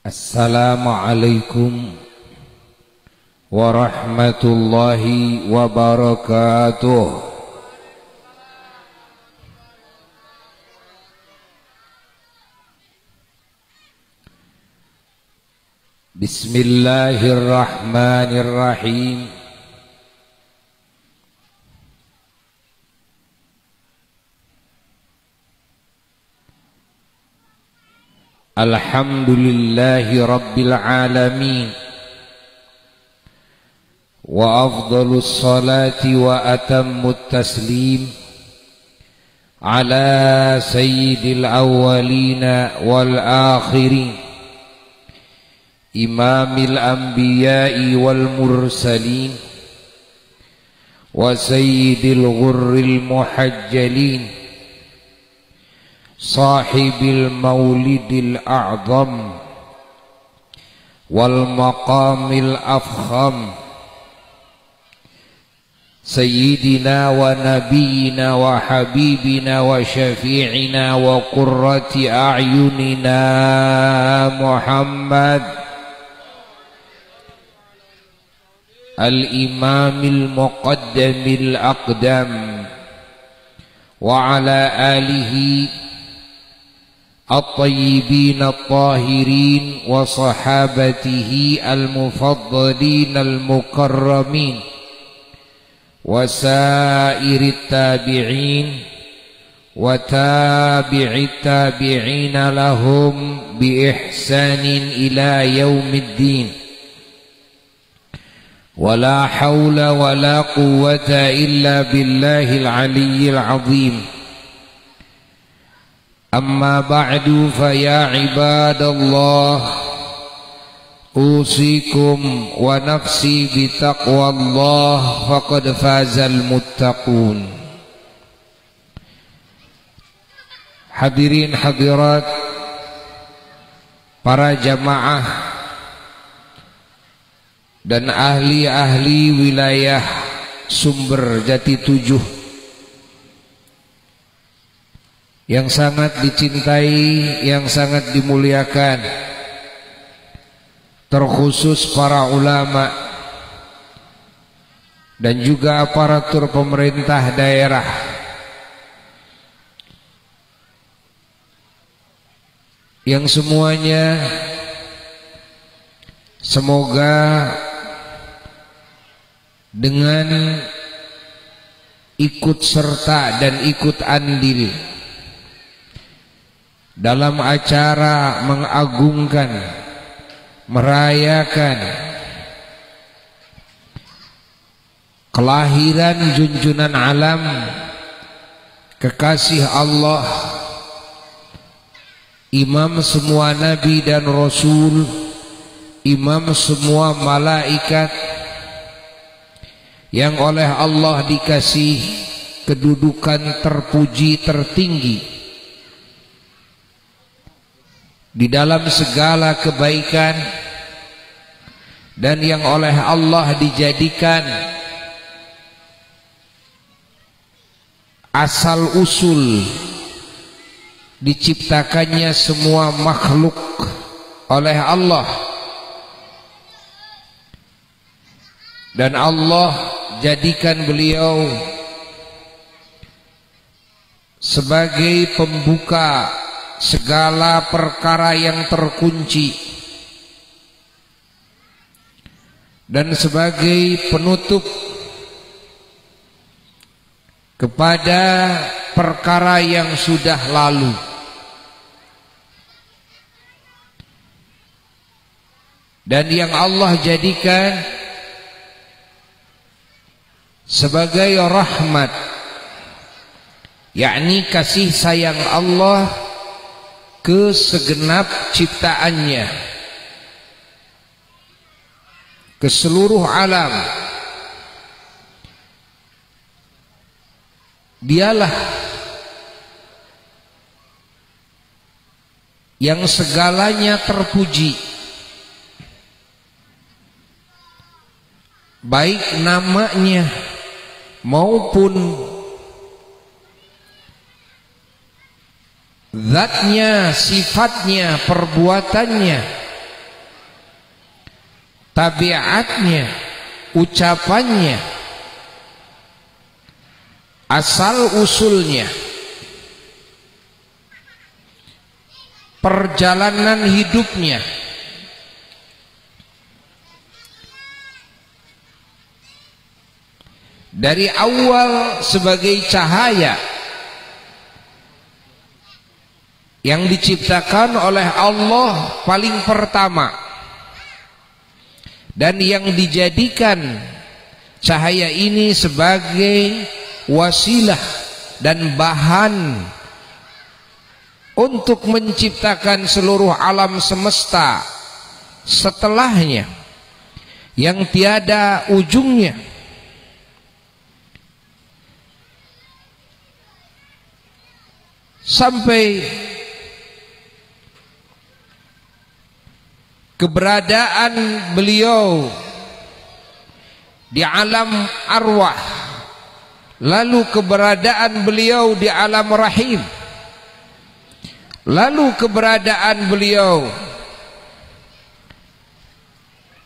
Assalamualaikum warahmatullahi wabarakatuh. Bismillahirrahmanirrahim. Alhamdulillahi rabbil alamin. Wa afdalus salati wa atammut taslim ala sayyidil awwalina wal akhirin, imamil anbiya'i wal mursalin wa sayyidil ghurril muhajjalin, sahibil maulidil a'zam wal maqamil afkham, sayyidina wa nabiyina wa habibina wa syafi'ina wa qurrati a'yunina Muhammad al-imamil muqaddamil aqdam wa ala alihi at-tayyibin at-tahirin wa sahabatihi al-mufaddalin al-mukarramin wa sairit tabi'in wa tabi'it tabi'in lahum bi ihsanin ila yaumiddin. Wa la hawla wa la quwwata illa billahil aliyyil azim. Amma ba'du fa ya ibadallah, usikum wa nafsi bi taqwallah faqad fazal muttaqun. Hadirin hadirat, para jamaah dan ahli-ahli wilayah Sumber Jati 7 yang sangat dicintai, yang sangat dimuliakan, terkhusus para ulama dan juga aparatur pemerintah daerah, yang semuanya semoga dengan ikut serta dan ikut andil dalam acara mengagungkan, merayakan kelahiran junjunan alam, kekasih Allah, imam semua nabi dan rasul, imam semua malaikat, yang oleh Allah dikasih kedudukan terpuji tertinggi di dalam segala kebaikan, dan yang oleh Allah dijadikan asal usul diciptakannya semua makhluk oleh Allah, dan Allah jadikan beliau sebagai pembuka segala perkara yang terkunci dan sebagai penutup kepada perkara yang sudah lalu. Dan yang Allah jadikan sebagai rahmat, yakni kasih sayang Allah ke segenap ciptaannya, ke seluruh alam. Dialah yang segalanya terpuji, baik namanya maupun zatnya, sifatnya, perbuatannya, tabiatnya, ucapannya, asal usulnya, perjalanan hidupnya, dari awal sebagai cahaya yang diciptakan oleh Allah paling pertama, dan yang dijadikan cahaya ini sebagai wasilah dan bahan untuk menciptakan seluruh alam semesta setelahnya yang tiada ujungnya, sampai keberadaan beliau di alam arwah, lalu keberadaan beliau di alam rahim, lalu keberadaan beliau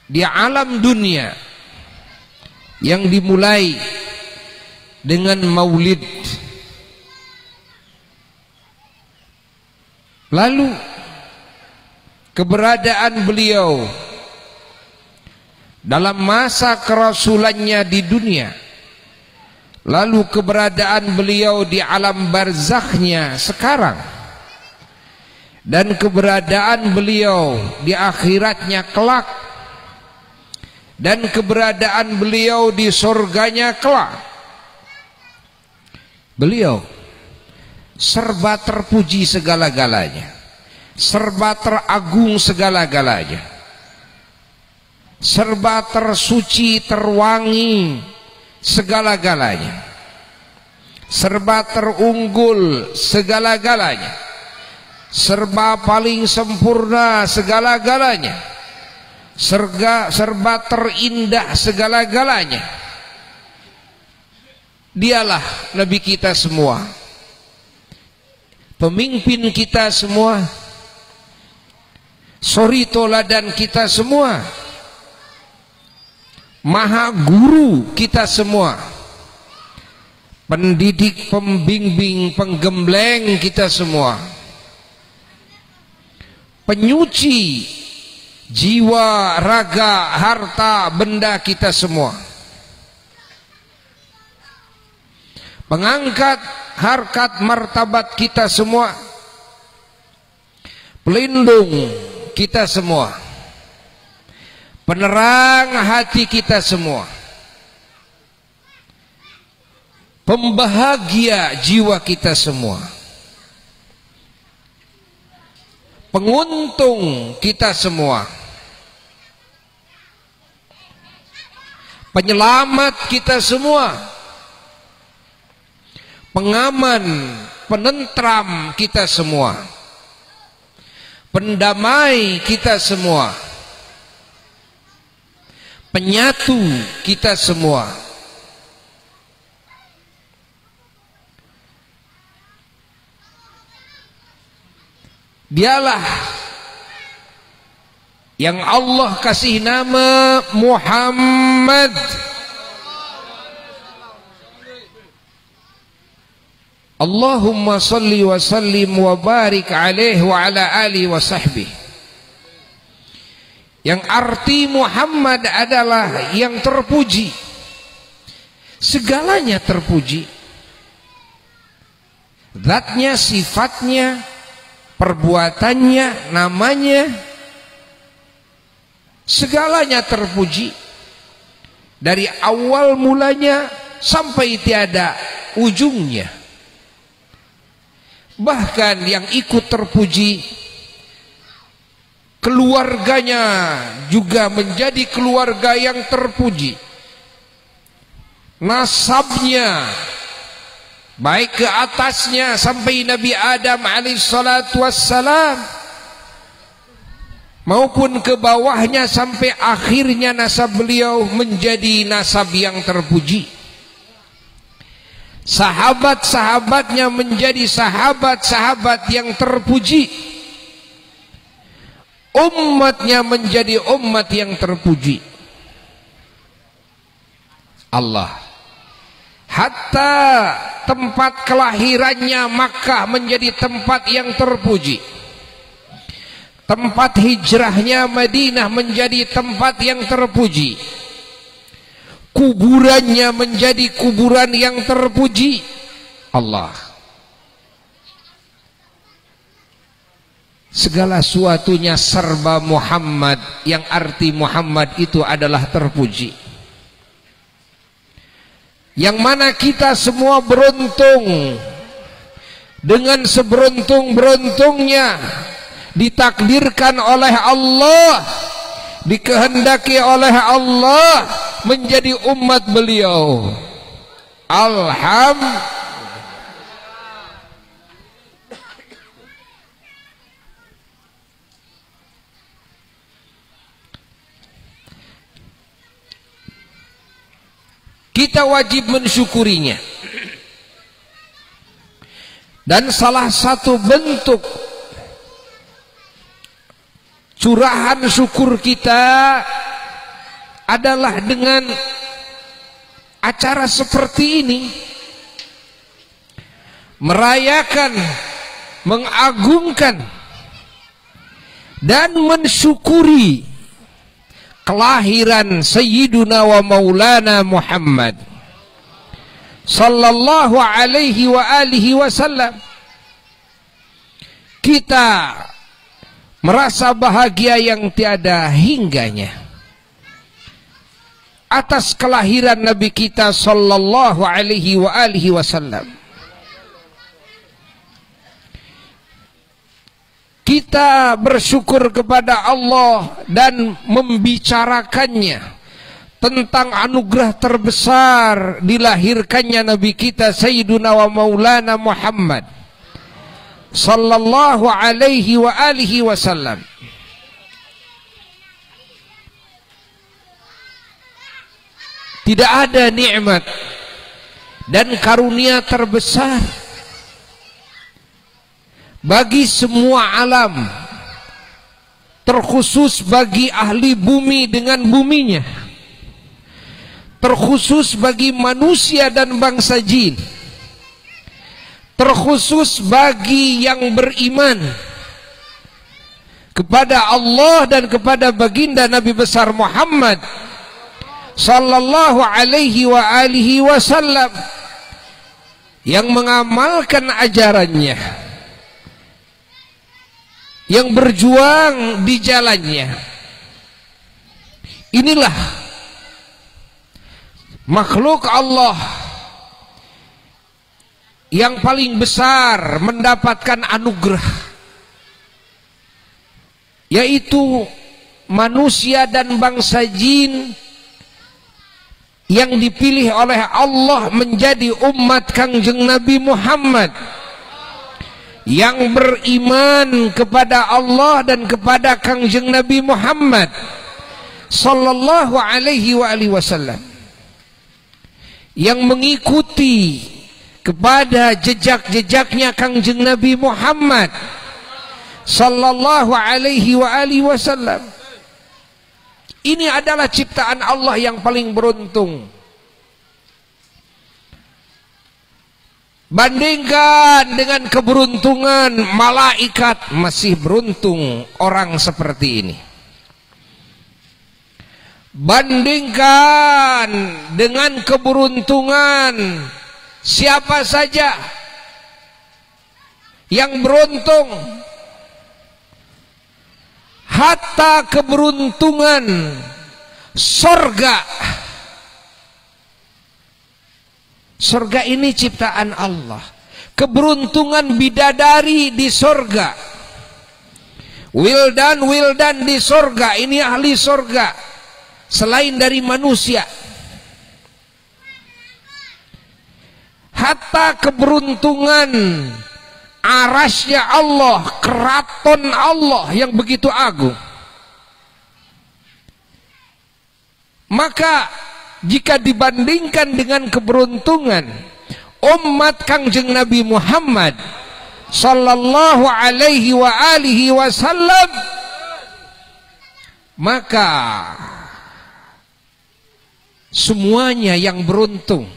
di alam dunia yang dimulai dengan maulid, lalu keberadaan beliau dalam masa kerasulannya di dunia, lalu keberadaan beliau di alam barzakhnya sekarang, dan keberadaan beliau di akhiratnya kelak, dan keberadaan beliau di surganya kelak. Beliau serba terpuji segala-galanya, serba teragung segala-galanya, serba tersuci terwangi segala-galanya, serba terunggul segala-galanya, serba paling sempurna segala-galanya, serba terindah segala-galanya. Dialah Nabi kita semua, pemimpin kita semua, suri toladan kita semua, maha guru kita semua, pendidik, pembimbing, penggembleng kita semua, penyuci jiwa, raga, harta, benda kita semua, pengangkat harkat martabat kita semua, pelindung kita semua, penerang hati kita semua, pembahagia jiwa kita semua, penguntung kita semua, penyelamat kita semua, pengaman, penentram kita semua, pendamai kita semua, penyatu kita semua. Dialah yang Allah kasih nama Muhammad, Allahumma salli wa sallim wa barik alaihi wa ala alihi wa sahbihi, yang arti Muhammad adalah yang terpuji, segalanya terpuji, zatnya, sifatnya, perbuatannya, namanya, segalanya terpuji dari awal mulanya sampai tiada ujungnya. Bahkan yang ikut terpuji, keluarganya juga menjadi keluarga yang terpuji, nasabnya baik ke atasnya sampai Nabi Adam alaihissalatu wassalam, maupun ke bawahnya sampai akhirnya nasab beliau menjadi nasab yang terpuji. Sahabat-sahabatnya menjadi sahabat-sahabat yang terpuji. umatnya menjadi umat yang terpuji. Allah, hatta tempat kelahirannya Makkah menjadi tempat yang terpuji. Tempat hijrahnya Madinah menjadi tempat yang terpuji. Kuburannya menjadi kuburan yang terpuji. Allah, segala sesuatunya serba Muhammad, yang arti Muhammad itu adalah terpuji. Yang mana kita semua beruntung, dengan seberuntung-beruntungnya ditakdirkan oleh Allah, dikehendaki oleh Allah menjadi umat beliau. Alhamdulillah. Kita wajib mensyukurinya. Dan salah satu bentuk curahan syukur kita adalah dengan acara seperti ini, merayakan, mengagungkan dan mensyukuri kelahiran Sayyiduna wa Maulana Muhammad sallallahu alaihi wa alihi wasallam. Kita merasa bahagia yang tiada hingganya atas kelahiran Nabi kita sallallahu alaihi wa alihi wasallam. Kita bersyukur kepada Allah dan membicarakannya tentang anugerah terbesar dilahirkannya Nabi kita Sayyiduna wa Maulana Muhammad sallallahu alaihi wa alihi wasallam. Tidak ada nikmat dan karunia terbesar bagi semua alam, terkhusus bagi ahli bumi dengan buminya, terkhusus bagi manusia dan bangsa jin, terkhusus bagi yang beriman kepada Allah dan kepada baginda Nabi besar Muhammad sallallahu alaihi wa alihi wasallam, yang mengamalkan ajarannya, yang berjuang di jalannya. Inilah makhluk Allah yang paling besar mendapatkan anugerah, yaitu manusia dan bangsa jin yang dipilih oleh Allah menjadi umat Kangjeng Nabi Muhammad, yang beriman kepada Allah dan kepada Kangjeng Nabi Muhammad sallallahu alaihi wa alihi wasallam, yang mengikuti kepada jejak-jejaknya Kangjeng Nabi Muhammad sallallahu alaihi wa alihi wasallam. Ini adalah ciptaan Allah yang paling beruntung. Bandingkan dengan keberuntungan malaikat, masih beruntung orang seperti ini. Bandingkan dengan keberuntungan siapa saja yang beruntung, hatta keberuntungan sorga. Sorga ini ciptaan Allah. Keberuntungan bidadari di sorga, wildan di sorga, ini ahli sorga selain dari manusia. Hatta keberuntungan arasnya Allah, keraton Allah yang begitu agung. Maka jika dibandingkan dengan keberuntungan umat Kangjeng Nabi Muhammad sallallahu alaihi wa alihi wasallam, Maka semuanya yang beruntung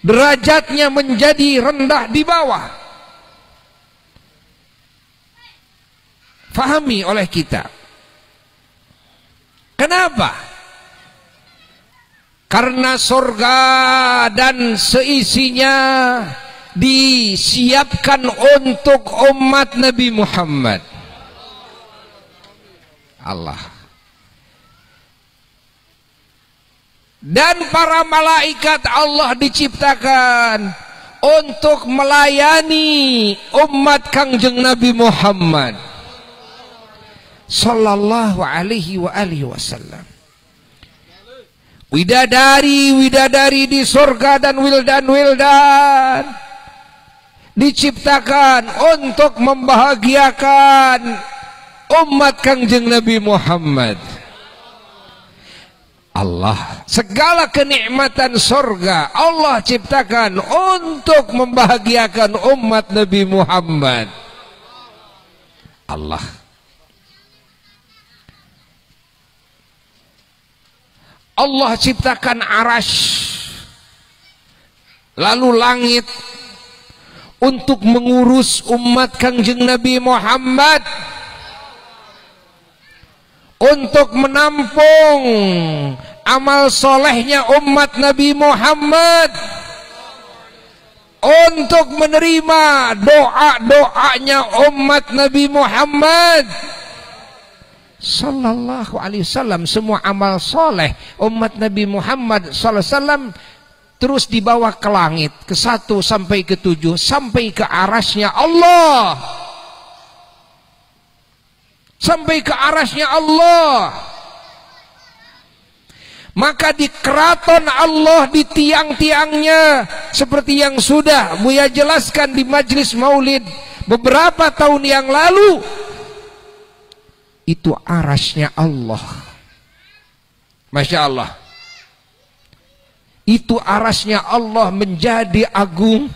derajatnya menjadi rendah di bawah. Fahami oleh kita. Kenapa? Karena surga dan seisinya disiapkan untuk umat Nabi Muhammad. Allah. Dan para malaikat Allah diciptakan untuk melayani umat Kangjeng Nabi Muhammad sallallahu alaihi wa alihi wasallam. Widadari di surga dan wildan diciptakan untuk membahagiakan umat Kangjeng Nabi Muhammad. Allah, segala kenikmatan surga Allah ciptakan untuk membahagiakan umat Nabi Muhammad. Allah ciptakan arasy, lalu langit untuk mengurus umat Kangjeng Nabi Muhammad, untuk menampung amal solehnya umat Nabi Muhammad, untuk menerima doa-doanya umat Nabi Muhammad sallallahu alaihi wasallam. Semua amal soleh umat Nabi Muhammad sallallahu alaihi wasallam terus dibawa ke langit, ke 1 sampai ke 7, sampai ke arasnya Allah, sampai ke arasnya Allah. Maka di keraton Allah, di tiang-tiangnya, seperti yang sudah Buya jelaskan di majelis maulid beberapa tahun yang lalu, itu arasnya Allah. Masya Allah. Itu arasnya Allah menjadi agung,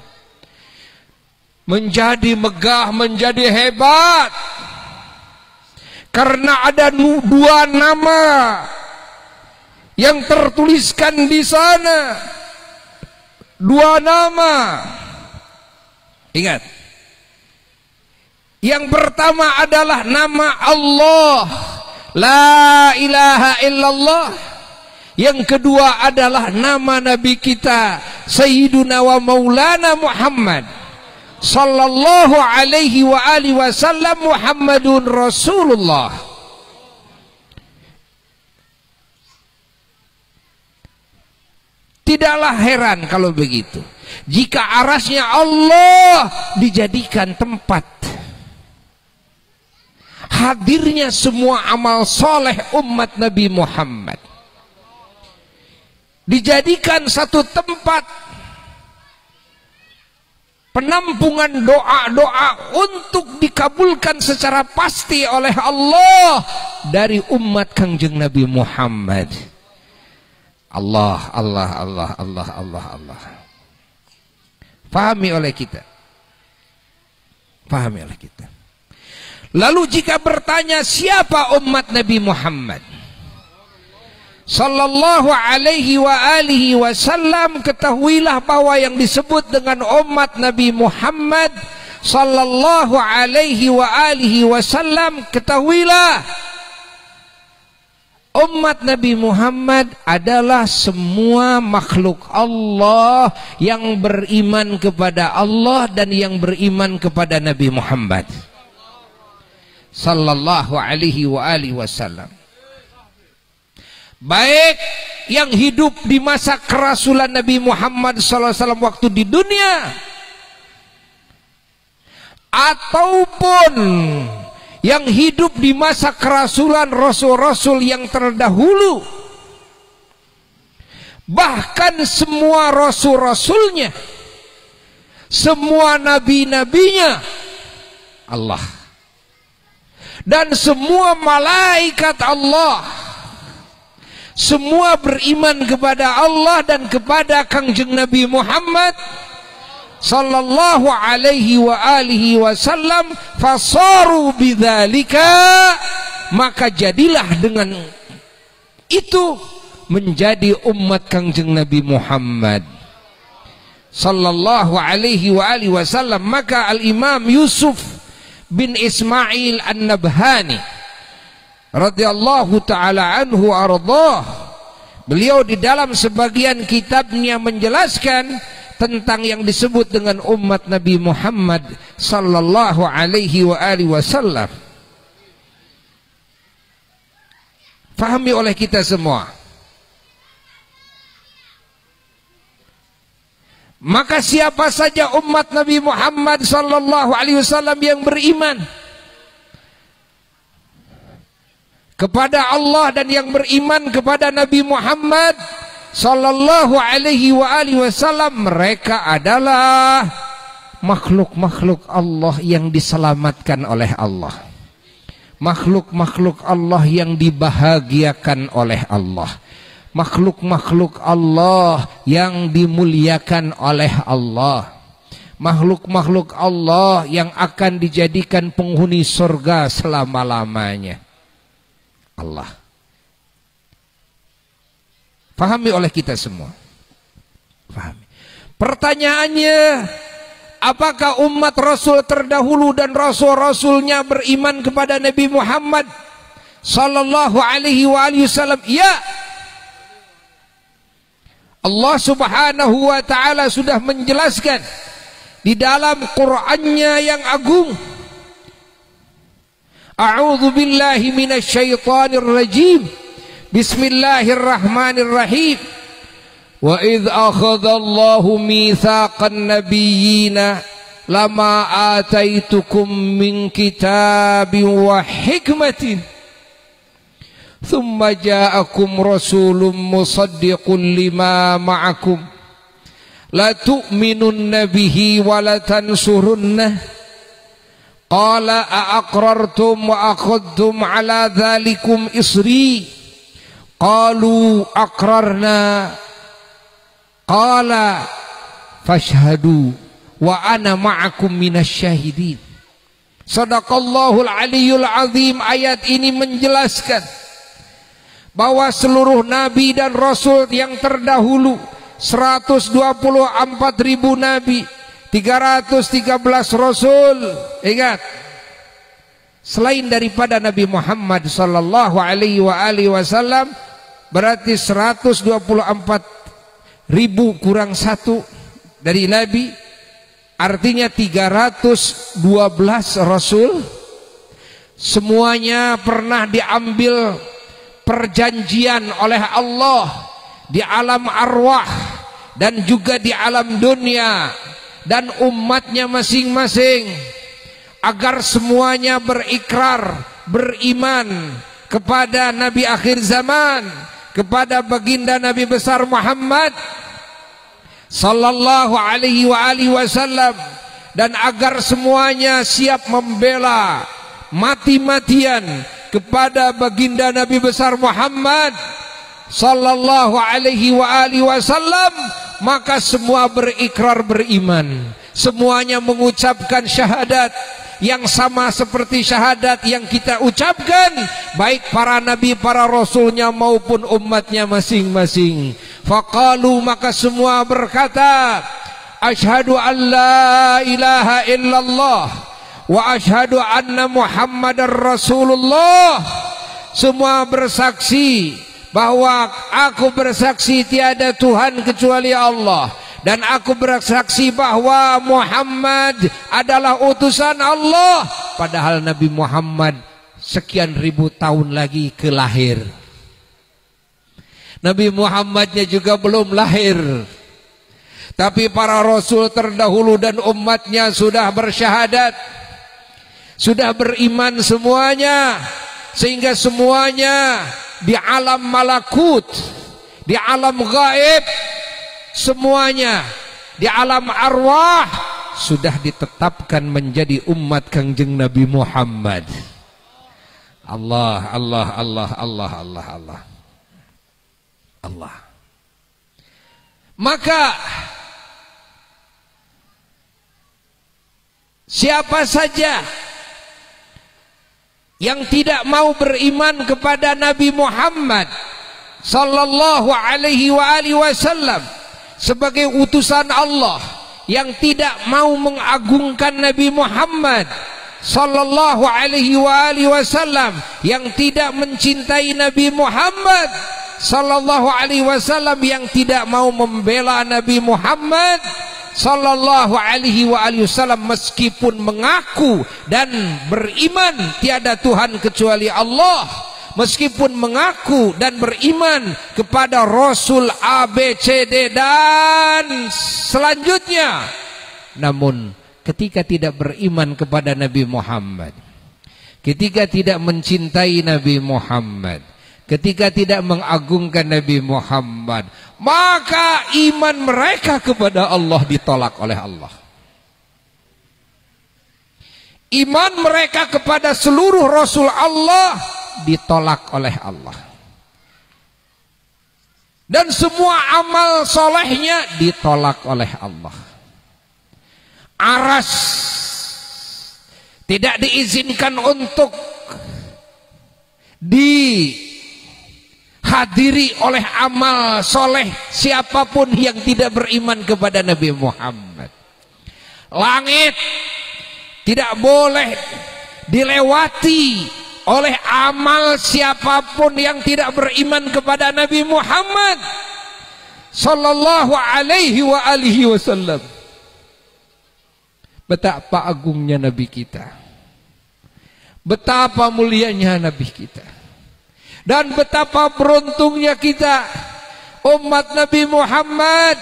menjadi megah, menjadi hebat, karena ada 2 nama yang tertuliskan di sana. 2 nama. Ingat. Yang pertama adalah nama Allah, la ilaha illallah. Yang kedua adalah nama Nabi kita, Sayyiduna wa Maulana Muhammad sallallahu alaihi wa alihi wasallam, Muhammadun Rasulullah. Tidaklah heran kalau begitu, jika arasnya Allah dijadikan tempat hadirnya semua amal soleh umat Nabi Muhammad, dijadikan satu tempat penampungan doa-doa untuk dikabulkan secara pasti oleh Allah dari umat Kangjeng Nabi Muhammad. Allah. Fahami oleh kita. Lalu jika bertanya siapa umat Nabi Muhammad sallallahu alaihi wa alihi wasallam, ketahuilah bahwa yang disebut dengan umat Nabi Muhammad sallallahu alaihi wa alihi wasallam, ketahuilah umat Nabi Muhammad adalah semua makhluk Allah yang beriman kepada Allah dan yang beriman kepada Nabi Muhammad sallallahu alaihi wa alihi wasallam. Baik yang hidup di masa kerasulan Nabi Muhammad sallallahu alaihi wasallam waktu di dunia, ataupun yang hidup di masa kerasulan rasul-rasul yang terdahulu, bahkan semua rasul-rasulnya, semua nabi-nabinya Allah, dan semua malaikat Allah, semua beriman kepada Allah dan kepada Kangjeng Nabi Muhammad sallallahu alaihi wa alihi wasallam, fasaru bidzalika maka jadilah dengan itu menjadi umat Kangjeng Nabi Muhammad sallallahu alaihi wa alihi wasallam. Maka Al-Imam Yusuf bin Ismail An-Nabhani radhiyallahu taala anhu ardhah, beliau di dalam sebagian kitabnya menjelaskan tentang yang disebut dengan umat Nabi Muhammad sallallahu alaihi wa alihi wasallam. Fahami oleh kita semua. Maka siapa saja umat Nabi Muhammad sallallahu alaihi wasallam yang beriman kepada Allah dan yang beriman kepada Nabi Muhammad sallallahu alaihi wa alihi wasallam, mereka adalah makhluk-makhluk Allah yang diselamatkan oleh Allah, makhluk-makhluk Allah yang dibahagiakan oleh Allah, makhluk-makhluk Allah yang dimuliakan oleh Allah, makhluk-makhluk Allah yang akan dijadikan penghuni surga selama-lamanya. Allah. Fahami oleh kita semua. Fahami. Pertanyaannya, apakah umat Rasul terdahulu dan Rasul-Rasulnya beriman kepada Nabi Muhammad sallallahu alaihi wasallam? Ya. Allah subhanahu wa ta'ala sudah menjelaskan di dalam Qur'annya yang agung. A'udzu billahi minasyaitonir rajim. Bismillahirrahmanirrahim. Wa idz akhadha Allahu mitsaqan nabiyyina lama ataitukum min kitabin wa hikmatin ثم جاءكم رسول مصدق لما معكم لتؤمنن به ولتنصرنه قال أأقررتم وأخذتم على ذلكم إصري قالوا أقررنا قال فاشهدوا وأنا معكم من الشاهدين. Sadaqallahul Aliyyul Azim. Ayat ini menjelaskan bahwa seluruh nabi dan rasul yang terdahulu, 124.000 nabi, 313 rasul, ingat, selain daripada Nabi Muhammad sallallahu alaihi wasallam, berarti 124.000 kurang 1 dari nabi, artinya 312 rasul. Semuanya pernah diambil perjanjian oleh Allah di alam arwah dan juga di alam dunia dan umatnya masing-masing, agar semuanya berikrar, beriman kepada Nabi akhir zaman, kepada baginda Nabi besar Muhammad sallallahu alaihi wasallam, dan agar semuanya siap membela mati-matian kepada baginda Nabi besar Muhammad sallallahu alaihi wasallam. Maka semua berikrar beriman, semuanya mengucapkan syahadat yang sama seperti syahadat yang kita ucapkan, baik para nabi, para rasulnya maupun umatnya masing-masing. Faqalu, maka semua berkata, asyhadu an la ilaha illallah wa asyhadu anna Muhammadar Rasulullah. Semua bersaksi bahwa aku bersaksi tiada Tuhan kecuali Allah, dan aku bersaksi bahwa Muhammad adalah utusan Allah. Padahal Nabi Muhammad sekian ribu tahun lagi kelahir. Nabi Muhammadnya juga belum lahir, tapi para rasul terdahulu dan umatnya sudah bersyahadat, sudah beriman semuanya, sehingga semuanya di alam malakut, di alam gaib, semuanya di alam arwah sudah ditetapkan menjadi umat Kangjeng Nabi Muhammad. Allah, Allah, Allah, Allah, Allah, Allah, Allah. Maka siapa saja yang tidak mau beriman kepada Nabi Muhammad sallallahu alaihi wasallam sebagai utusan Allah, yang tidak mau mengagungkan Nabi Muhammad sallallahu alaihi wasallam, yang tidak mencintai Nabi Muhammad sallallahu alaihi wasallam, yang tidak mau membela Nabi Muhammad sallallahu alaihi wasallam meskipun mengaku dan beriman tiada Tuhan kecuali Allah, meskipun mengaku dan beriman kepada Rasul ABCD dan selanjutnya, namun ketika tidak beriman kepada Nabi Muhammad, ketika tidak mencintai Nabi Muhammad, ketika tidak mengagungkan Nabi Muhammad, maka iman mereka kepada Allah ditolak oleh Allah. Iman mereka kepada seluruh Rasul Allah ditolak oleh Allah. Dan semua amal solehnya ditolak oleh Allah. Aras tidak diizinkan untuk dihadiri oleh amal soleh siapapun yang tidak beriman kepada Nabi Muhammad. Langit tidak boleh dilewati oleh amal siapapun yang tidak beriman kepada Nabi Muhammad sallallahu alaihi wasallam. Betapa agungnya Nabi kita, betapa mulianya Nabi kita, dan betapa beruntungnya kita umat Nabi Muhammad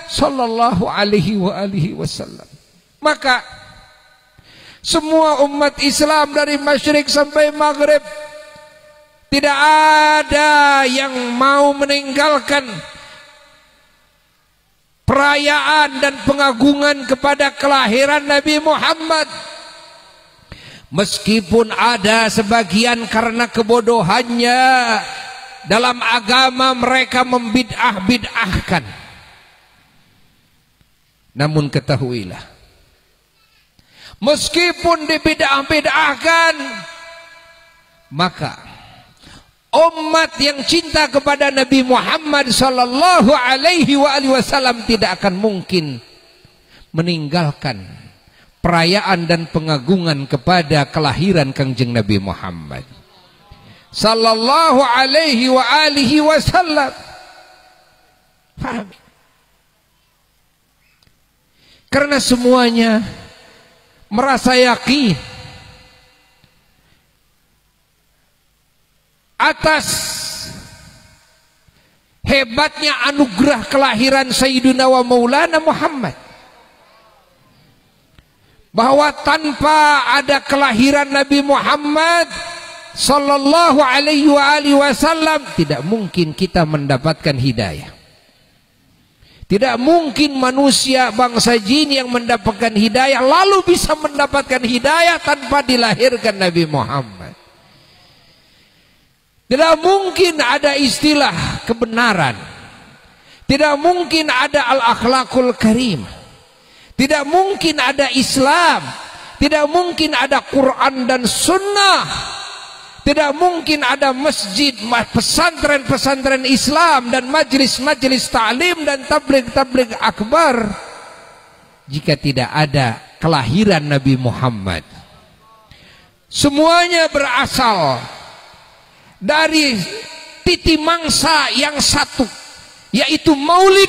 sallallahu alaihi wasallam. Maka semua umat Islam dari masyrik sampai maghrib, tidak ada yang mau meninggalkan perayaan dan pengagungan kepada kelahiran Nabi Muhammad. Meskipun ada sebagian karena kebodohannya dalam agama mereka membid'ah-bid'ahkan, namun ketahuilah, meskipun dibid'ah-bid'ahkan, maka umat yang cinta kepada Nabi Muhammad sallallahu alaihi wasallam tidak akan mungkin meninggalkan perayaan dan pengagungan kepada kelahiran Kangjeng Nabi Muhammad sallallahu alaihi wasallam. Paham? Karena semuanya merasa yakin atas hebatnya anugerah kelahiran Sayyidina wa Maulana Muhammad, bahwa tanpa ada kelahiran Nabi Muhammad sallallahu alaihi wasallam tidak mungkin kita mendapatkan hidayah. Tidak mungkin manusia bangsa jin yang mendapatkan hidayah lalu bisa mendapatkan hidayah tanpa dilahirkan Nabi Muhammad. Tidak mungkin ada istilah kebenaran, tidak mungkin ada al-akhlakul karim, tidak mungkin ada Islam, tidak mungkin ada Quran dan Sunnah, tidak mungkin ada masjid, pesantren-pesantren Islam dan majlis-majlis ta'lim dan tabligh-tabligh akbar jika tidak ada kelahiran Nabi Muhammad. Semuanya berasal dari titi mangsa yang satu, yaitu maulid.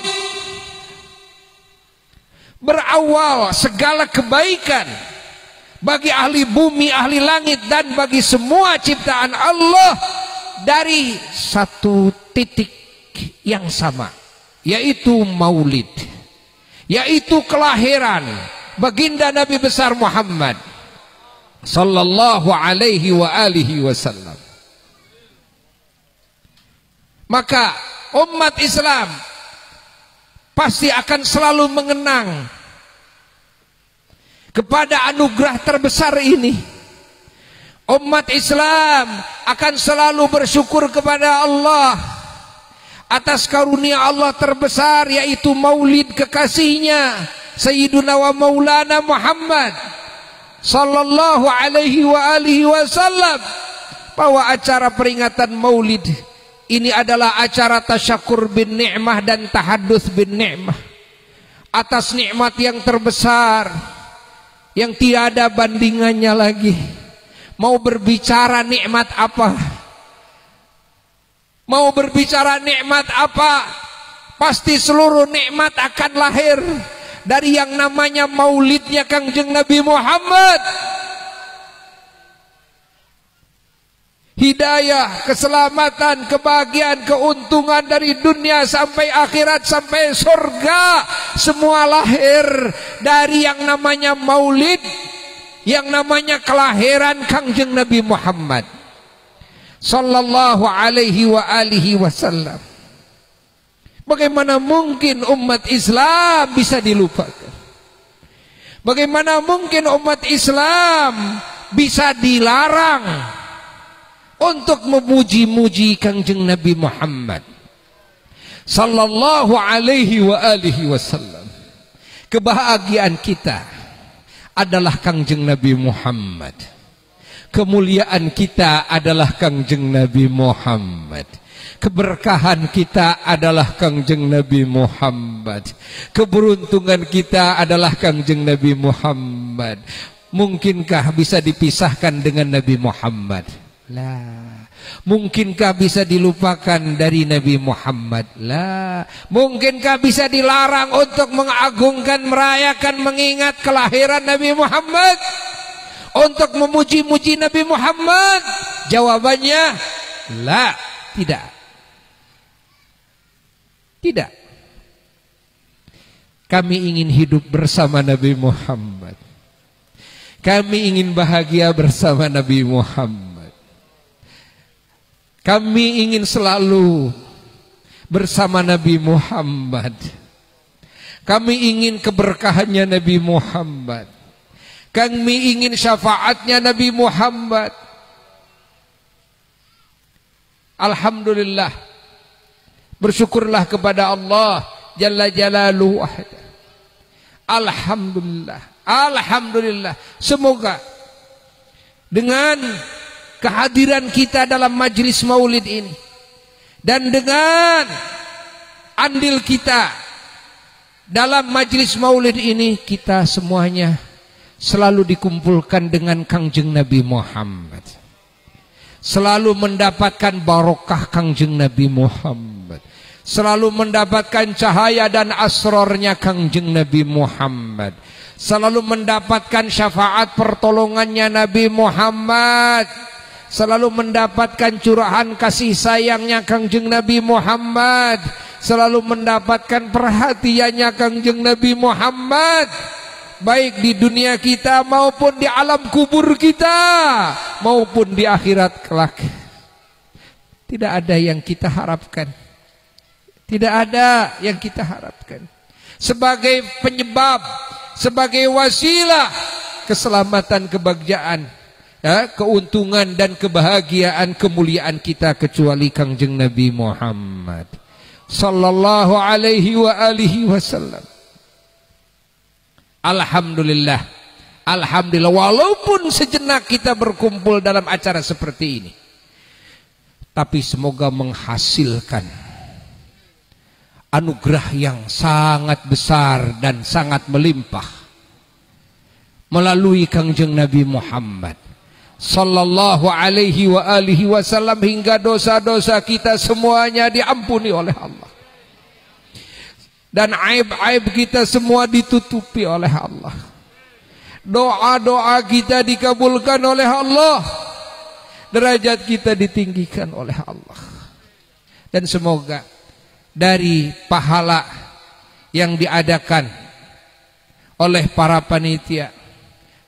Berawal segala kebaikan bagi ahli bumi, ahli langit, dan bagi semua ciptaan Allah dari satu titik yang sama, yaitu maulid, yaitu kelahiran baginda Nabi besar Muhammad sallallahu alaihi wasallam. Maka umat Islam pasti akan selalu mengenang kepada anugerah terbesar ini. Umat Islam akan selalu bersyukur kepada Allah atas karunia Allah terbesar, yaitu maulid kekasihnya Sayyiduna wa Maulana Muhammad sallallahu alaihi wa alihi wasallam bahwa acara peringatan Maulid ini adalah acara tasyakur bin ni'mah dan tahadduts bin ni'mah atas nikmat yang terbesar yang tiada bandingannya lagi. Mau berbicara nikmat apa? Mau berbicara nikmat apa? Pasti seluruh nikmat akan lahir dari yang namanya maulidnya Kangjeng Nabi Muhammad. Hidayah, keselamatan, kebahagiaan, keuntungan dari dunia sampai akhirat sampai surga semua lahir dari yang namanya maulid, yang namanya kelahiran Kangjeng Nabi Muhammad sallallahu alaihi wa alihi wasallam. Bagaimana mungkin umat Islam bisa dilupakan? Bagaimana mungkin umat Islam bisa dilarang untuk memuji-muji Kangjeng Nabi Muhammad sallallahu alaihi wa alihi wasallam? Kebahagiaan kita adalah Kangjeng Nabi Muhammad. Kemuliaan kita adalah Kangjeng Nabi Muhammad. Keberkahan kita adalah Kangjeng Nabi Muhammad. Keberuntungan kita adalah Kangjeng Nabi Muhammad. Mungkinkah bisa dipisahkan dengan Nabi Muhammad? Lah. Mungkinkah bisa dilupakan dari Nabi Muhammad? Lah. Mungkinkah bisa dilarang untuk mengagungkan, merayakan, mengingat kelahiran Nabi Muhammad? Untuk memuji-muji Nabi Muhammad? Jawabannya la, tidak. Tidak. Kami ingin hidup bersama Nabi Muhammad. Kami ingin bahagia bersama Nabi Muhammad. Kami ingin selalu bersama Nabi Muhammad. Kami ingin keberkahannya Nabi Muhammad. Kami ingin syafaatnya Nabi Muhammad. Alhamdulillah. Bersyukurlah kepada Allah Jalla Jalaluhu wahda. Alhamdulillah. Alhamdulillah. Semoga dengan kehadiran kita dalam majlis maulid ini dan dengan andil kita dalam majlis maulid ini, kita semuanya selalu dikumpulkan dengan Kangjeng Nabi Muhammad, selalu mendapatkan barokah Kangjeng Nabi Muhammad, selalu mendapatkan cahaya dan asrornya Kangjeng Nabi Muhammad, selalu mendapatkan syafaat pertolongannya Nabi Muhammad, selalu mendapatkan curahan kasih sayangnya Kangjeng Nabi Muhammad, selalu mendapatkan perhatiannya Kangjeng Nabi Muhammad, baik di dunia kita maupun di alam kubur kita maupun di akhirat kelak. Tidak ada yang kita harapkan, tidak ada yang kita harapkan sebagai penyebab, sebagai wasilah keselamatan, kebahagiaan, ya, keuntungan dan kebahagiaan, kemuliaan kita kecuali Kangjeng Nabi Muhammad sallallahu alaihi wa alihi wasallam. Alhamdulillah. Alhamdulillah, walaupun sejenak kita berkumpul dalam acara seperti ini, tapi semoga menghasilkan anugerah yang sangat besar dan sangat melimpah melalui Kangjeng Nabi Muhammad sallallahu alaihi wa alihi wasallam, hingga dosa-dosa kita semuanya diampuni oleh Allah dan aib-aib kita semua ditutupi oleh Allah. Doa-doa kita dikabulkan oleh Allah, derajat kita ditinggikan oleh Allah. Dan semoga dari pahala yang diadakan oleh para panitia,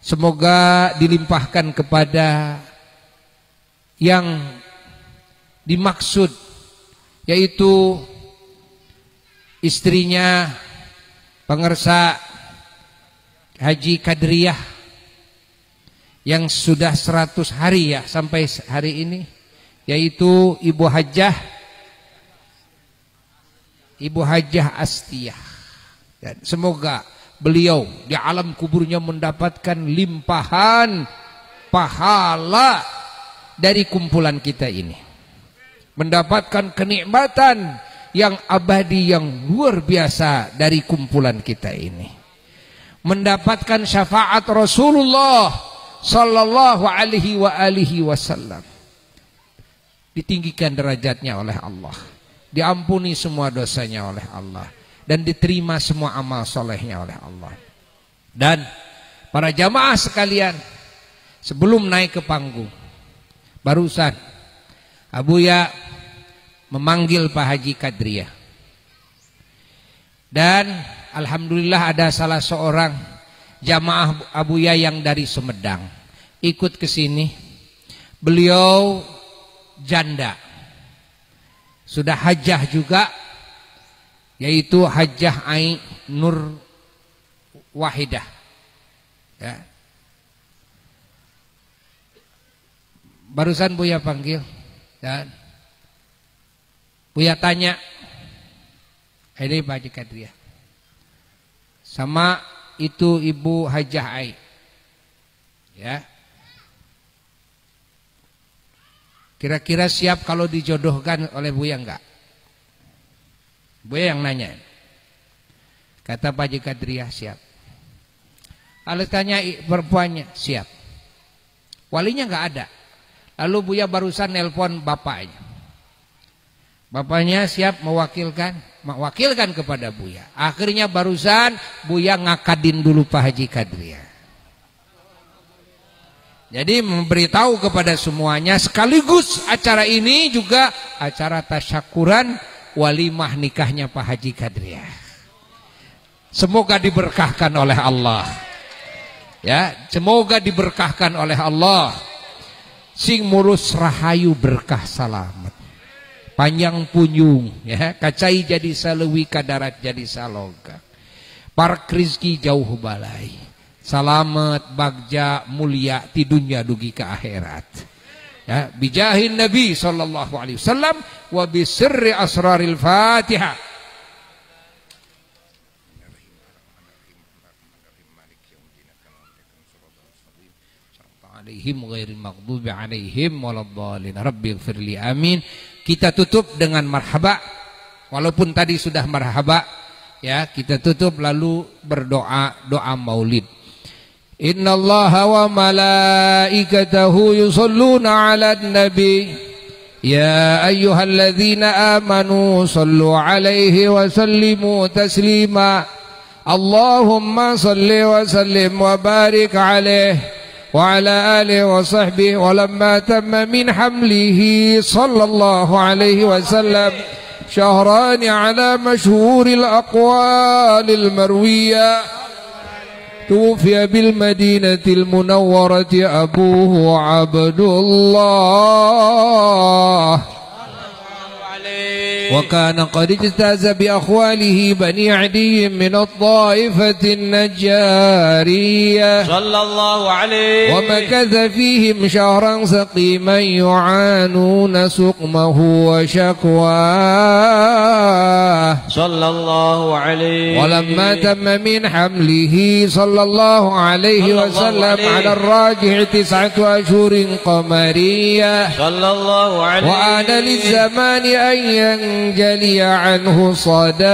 semoga dilimpahkan kepada yang dimaksud, yaitu istrinya pengersa Haji Kadriyah yang sudah 100 hari ya sampai hari ini, yaitu Ibu Hajjah Astiyah. Dan semoga beliau di alam kuburnya mendapatkan limpahan pahala dari kumpulan kita ini, mendapatkan kenikmatan yang abadi yang luar biasa dari kumpulan kita ini, mendapatkan syafaat Rasulullah sallallahu alaihi wasallam, ditinggikan derajatnya oleh Allah, diampuni semua dosanya oleh Allah, dan diterima semua amal solehnya oleh Allah. Dan para jamaah sekalian, sebelum naik ke panggung, barusan Abuya memanggil Pak Haji Kadriah, dan alhamdulillah ada salah seorang jamaah Abuya yang dari Sumedang ikut ke sini. Beliau janda, sudah hajah juga, yaitu Hajjah Ai Nur Wahidah, ya. Barusan Buya panggil dan Buya tanya, ini Pak Haji Kadriah sama itu Ibu Hajjah Ai, ya, kira-kira siap kalau dijodohkan oleh Buya enggak? Buya yang nanya. Kata Pak Haji Kadriah siap. Lalu tanya perempuannya, siap. Walinya enggak ada. Lalu Buya barusan nelpon bapaknya. Bapaknya siap mewakilkan kepada Buya. Akhirnya barusan Buya ngakadin dulu Pak Haji Kadriah. Jadi memberitahu kepada semuanya, sekaligus acara ini juga acara tasyakuran walimah nikahnya Pak Haji Kadriah. Semoga diberkahkan oleh Allah. Ya, semoga diberkahkan oleh Allah. Sing mulus rahayu berkah salamet. Panjang punyung, ya, kacai jadi salewi, kadarat jadi saloga. Park rizki jauh balai. Salamet, bagja, mulia ti dunya dugi ke akhirat. Ya, bijahin Nabi sallallahu alaihi wasallam wa bisirri asraril Fatihah. Alaihim ghairil maghdubi alaihim waladdallin. Rabbighfirli amin. Kita tutup dengan marhaba. Walaupun tadi sudah marhaba, ya, kita tutup lalu berdoa doa Maulid. Innallaha wa malaikatahu yusholluna 'alan nabi. Ya ayyuhalladzina amanu shallu 'alaihi wa sallimu taslima. Allahumma shalli wa sallim wa barik 'alaihi وعلى آله وصحبه ولما تم من حمله صلى الله عليه وسلم شهران على مشهور الأقوال المروية توفي بالمدينة المنورة أبوه عبد الله وكان قد اجتاز بأخواله بني عدي من الطائفة النجارية صلى الله عليه ومكث فيهم شهرا سقيما يعانون سقمه وشكواه صلى الله عليه ولما تم من حمله صلى الله عليه وسلم على الراجح 9 أشهر قمرية صلى الله عليه وآن للزمان أن ينجلي عنه صداه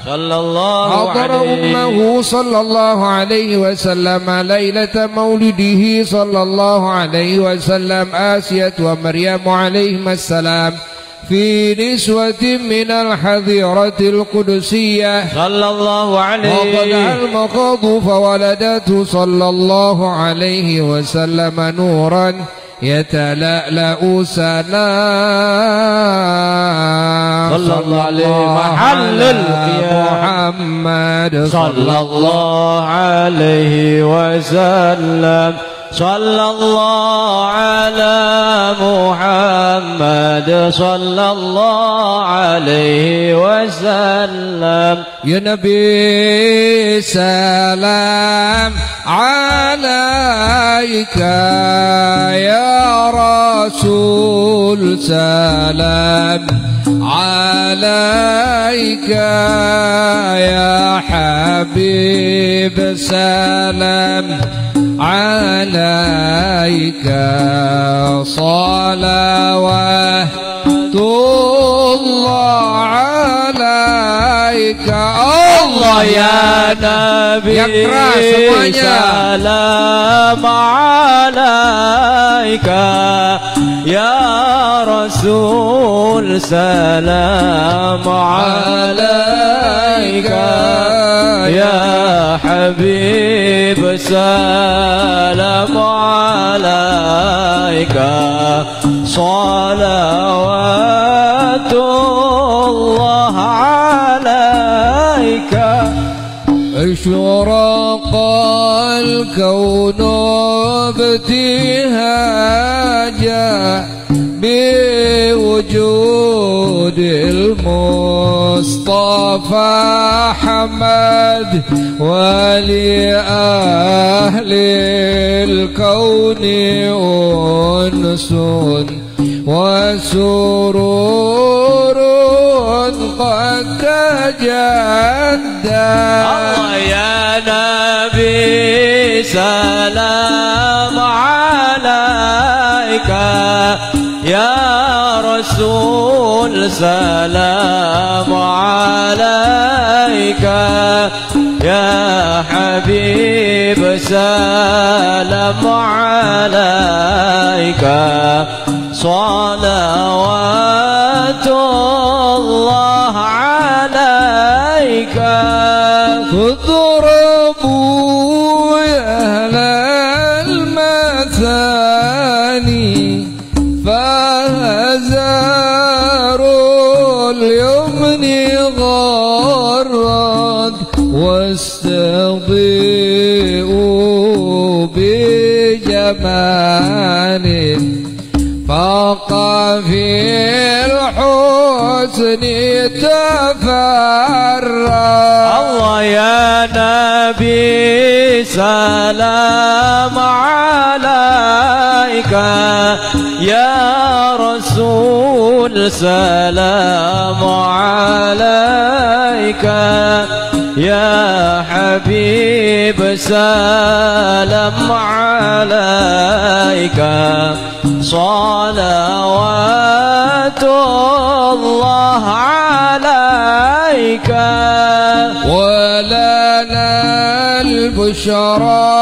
صلى الله حضر عليه أمه صلى الله عليه وسلم ليلة مولده صلى الله عليه وسلم آسية ومريم عليهما السلام في نسوة من الحظيرة القدسية صلى الله عليه وقد المخاض فولدته صلى الله عليه وسلم نورا يتلألأ سنا صلى الله عليه محل محمد صلى الله عليه وسلم صلى الله على محمد صلى الله عليه وسلم يا نبي سلام عليك يا رسول سلام عليك يا حبيب سلام عليك صلوات الله عليك الله يا نبي سلام عليك يا رسول سلام عليك يا حبيب سلام عليك صلوات الله عليك اشرق الكون ابتهاجا بوجود المصطفى حمد ولأهل الكون أنس وسرور قد تجدد. الله يا نبي سلام عليك يا رسول سلام عليك يا حبيب سلام عليك صلوات الله عليك. فاضربوا يا أهل المثاني فهزاروا اليمن غرد واستضيئوا بجمال فاق في الحسن تفرد. الله يا نبي سلام عليك يا رسول سلام عليك يا حبيب سلام عليك صلوات الله عليك. ولنا البشرى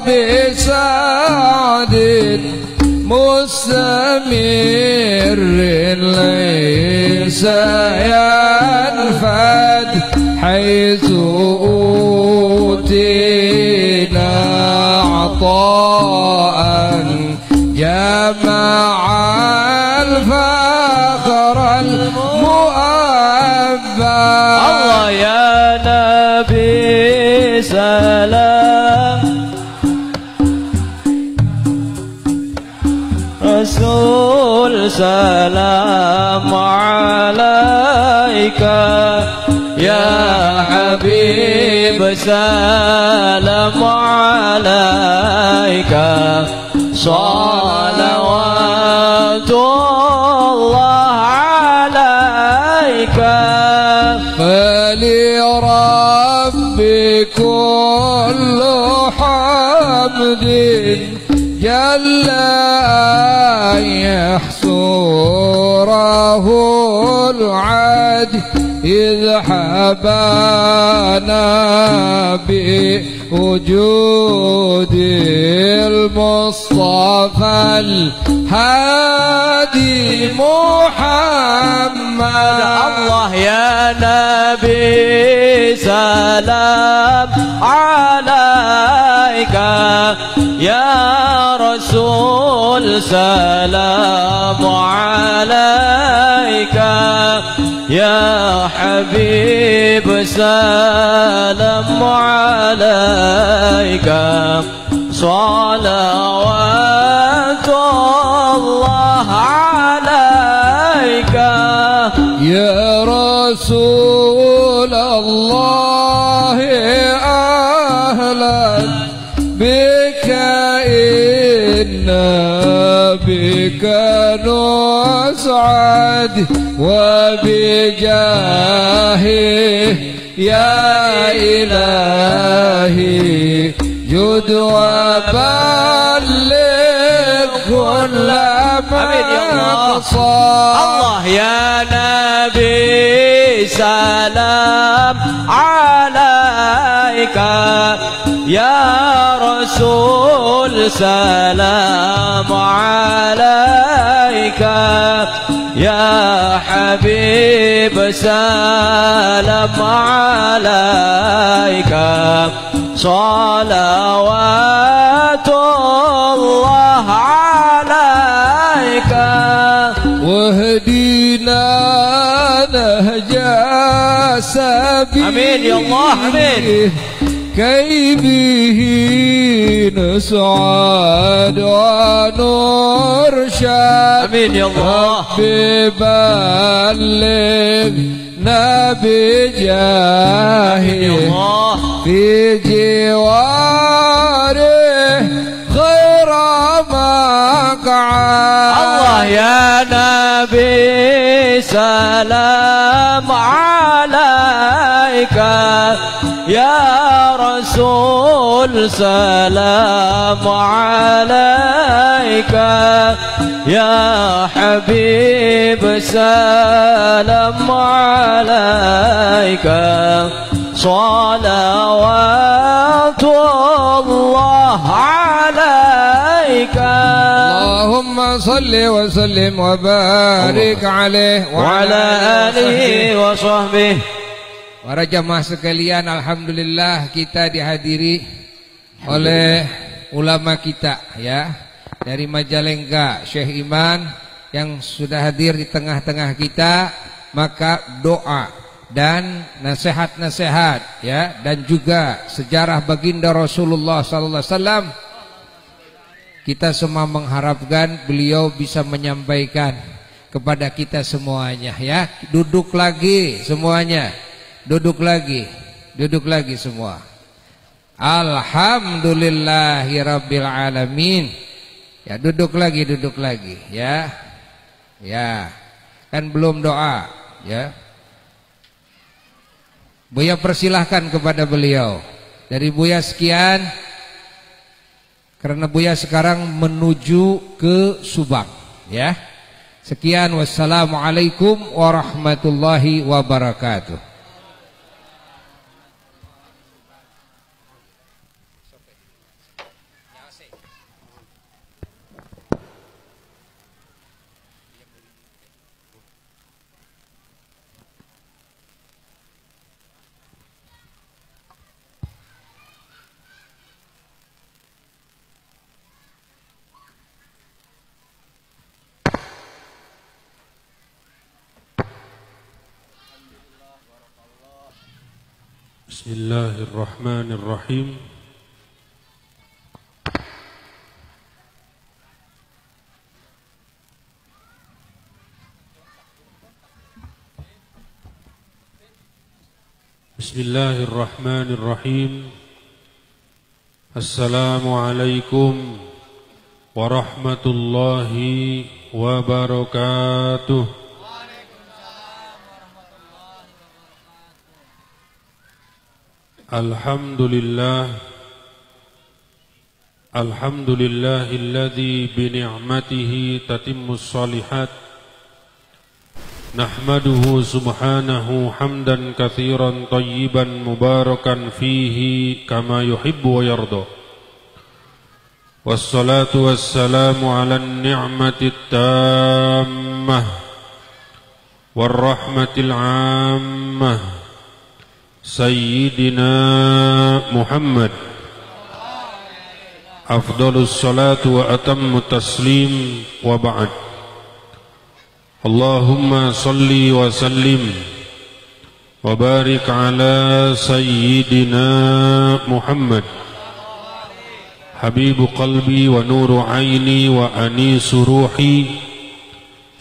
بسعد مستمر ليس ينفد حيث أوتينا عطاء جمع الفخر المؤبى. الله يا نبي سلام رسول سلام عليك يا حبيب سلام عليك صلوات الله عليك. فلرب كل حمد جل أن يحصره العد إذ حبانا بوجود المصطفى الهادي محمد. الله يا نبي سلام عليك يا رسول سلام عليك يا حبيب سلام عليك صلوات الله عليك. يا رسول الله أهلا بك إنا بك نسعد وبجاهه يا إلهي جد وبلغ كل مقصد. الله يا نبي سلام عليك يا رسول سلام عليك يا حبيب سلام عليك صلوات الله عليك واهدنا نهج سبيله آمين يا الله آمين كي به نسعد ونرشد آمين يا الله رب بلغنا بجاهه في جواره خير مقعد. الله يا نبي سلام عليك يا رسول سلام عليك يا حبيب سلام عليك صلوات الله عليك اللهم صل وسلم وبارك عليه وعلى آله وصحبه. Para jamaah sekalian, alhamdulillah kita dihadiri oleh ulama kita ya dari Majalengka, Syekh Iman yang sudah hadir di tengah-tengah kita. Maka doa dan nasihat-nasihat ya dan juga sejarah baginda Rasulullah sallallahu alaihi wasallam kita semua mengharapkan beliau bisa menyampaikan kepada kita semuanya ya. Duduk lagi semuanya. Duduk lagi semua. Alhamdulillahirabbil alamin. Ya, duduk lagi ya. Ya. Kan belum doa, ya. Buya persilahkan kepada beliau. Dari Buya sekian. Karena Buya sekarang menuju ke Subang, ya. Sekian, wassalamualaikum warahmatullahi wabarakatuh. Bismillahirrahmanirrahim. Bismillahirrahmanirrahim. Assalamualaikum warahmatullahi wabarakatuh. Alhamdulillahilladzi bini'matihi tatimmus shalihat. Nahmaduhu subhanahu hamdan katsiran tayyiban mubarakan fihi kama yuhibbu wa yarda. Wassalatu wassalamu ala ni'matit tammah warahmatil ammah Sayyidina Muhammad afdalus salatu wa atammu taslim wa ba'd. Allahumma salli wa sallim wa barik ala Sayyidina Muhammad habibu qalbi wa nuru aini wa anisu ruhi.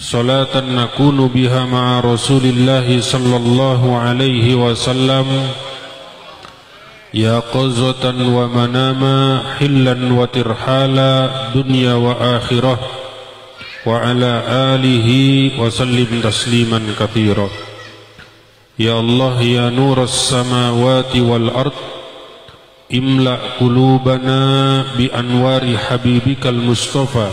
Salatan nakunu biha ma'a Rasulillahi sallallahu alaihi wasallam ya qazatan wa manama hillan wa tirhala dunya wa akhirah وعلى آله وسلم تسليما كثيرا. يا الله يا نور السماوات والأرض املأ قلوبنا بأنوار حبيبك المصطفى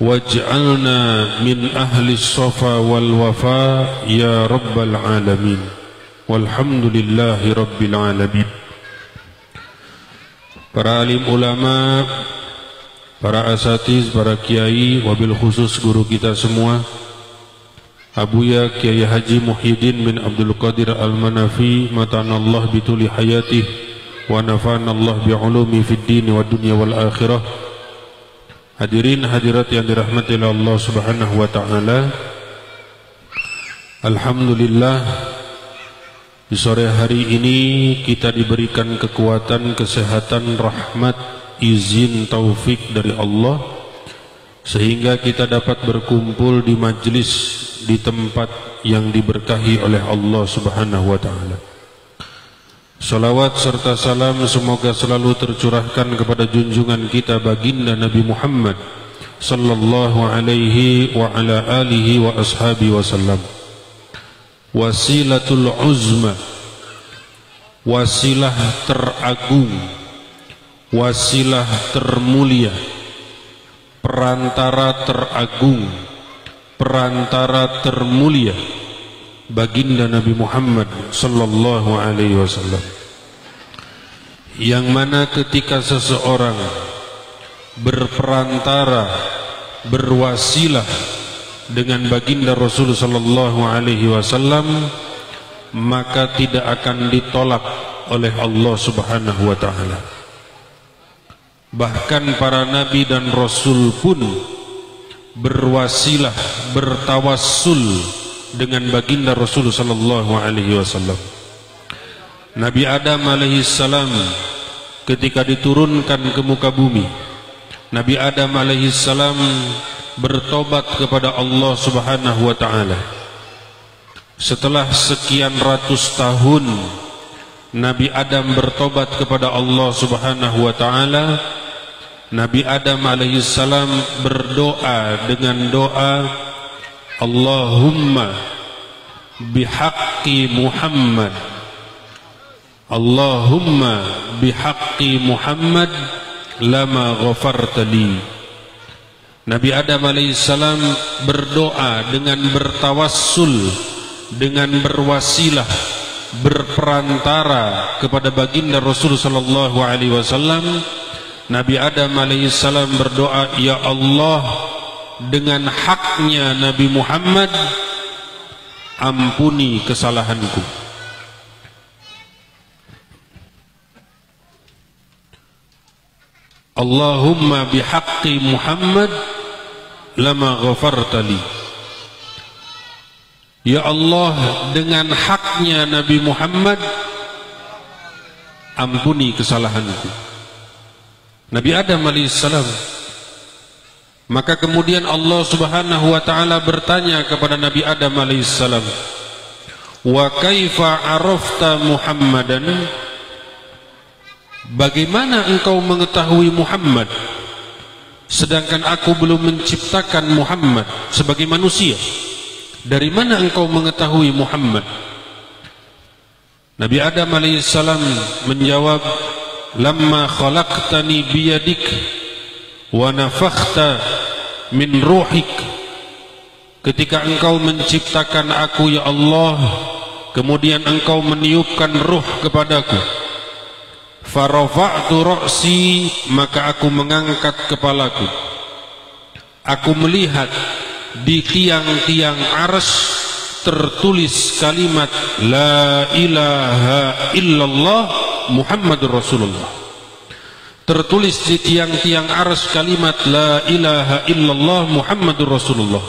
واجعلنا من أهل الصفا والوفاء يا رب العالمين والحمد لله رب العالمين. Para alim ulama, para asatiz, para kiai, wabil khusus guru kita semua, Abuya Kiai Haji Muhyiddin bin Abdul Qadir Al-Manafi, matanallah bituli hayatih wa nafanallah bi'ulumi fid din wa dunya wal akhirah. Hadirin hadirat yang dirahmati oleh Allah Subhanahu wa taala. Alhamdulillah, di sore hari ini kita diberikan kekuatan, kesehatan, rahmat, izin, taufik dari Allah sehingga kita dapat berkumpul di majlis, di tempat yang diberkahi oleh Allah Subhanahu wa taala. Salawat serta salam semoga selalu tercurahkan kepada junjungan kita baginda Nabi Muhammad sallallahu alaihi wa ala alihi wa ashabi wasallam. Wasilatul uzma, wasilah teragung, wasilah termulia, perantara teragung, perantara termulia, baginda Nabi Muhammad sallallahu alaihi wasallam, yang mana ketika seseorang berperantara, berwasilah dengan baginda Rasul sallallahu alaihi wasallam, maka tidak akan ditolak oleh Allah Subhanahu wa taala. Bahkan para nabi dan rasul pun berwasilah, bertawassul dengan baginda Rasul sallallahu alaihi wasallam. Nabi Adam alaihi salam ketika diturunkan ke muka bumi, Nabi Adam alaihi salam bertobat kepada Allah Subhanahu wa taala. Setelah sekian ratus tahun Nabi Adam bertobat kepada Allah Subhanahu wa taala, Nabi Adam alaihi salam berdoa dengan doa, Allahumma bihaqqi Muhammad, Allahumma bihaqqi Muhammad lama ghafarta li. Nabi Adam alaihissalam berdoa dengan bertawassul, dengan berwasilah, berperantara kepada baginda Rasul sallallahu alaihi wasallam. Nabi Adam alaihissalam berdoa, ya Allah, dengan haknya Nabi Muhammad, ampuni kesalahanku. Allahumma bihaqqi Muhammad lama ghafarta li. Ya Allah, dengan haknya Nabi Muhammad, ampuni kesalahanku. Nabi Adam alaihissalam. Maka kemudian Allah Subhanahu wa taala bertanya kepada Nabi Adam alaihissalam, wa kaifa arafta Muhammadan? Bagaimana engkau mengetahui Muhammad sedangkan aku belum menciptakan Muhammad sebagai manusia? Dari mana engkau mengetahui Muhammad? Nabi Adam alaihissalam menjawab, lamma khalaqtani biyadik wa nafakhta min ruhik. Ketika engkau menciptakan aku ya Allah, kemudian engkau meniupkan ruh kepadaku, farafa'tu ra'si, maka aku mengangkat kepalaku. Aku melihat di tiang-tiang arsy tertulis kalimat la ilaha illallah Muhammadur Rasulullah. Tertulis di tiang-tiang arsy kalimat la ilaha illallah Muhammadur Rasulullah.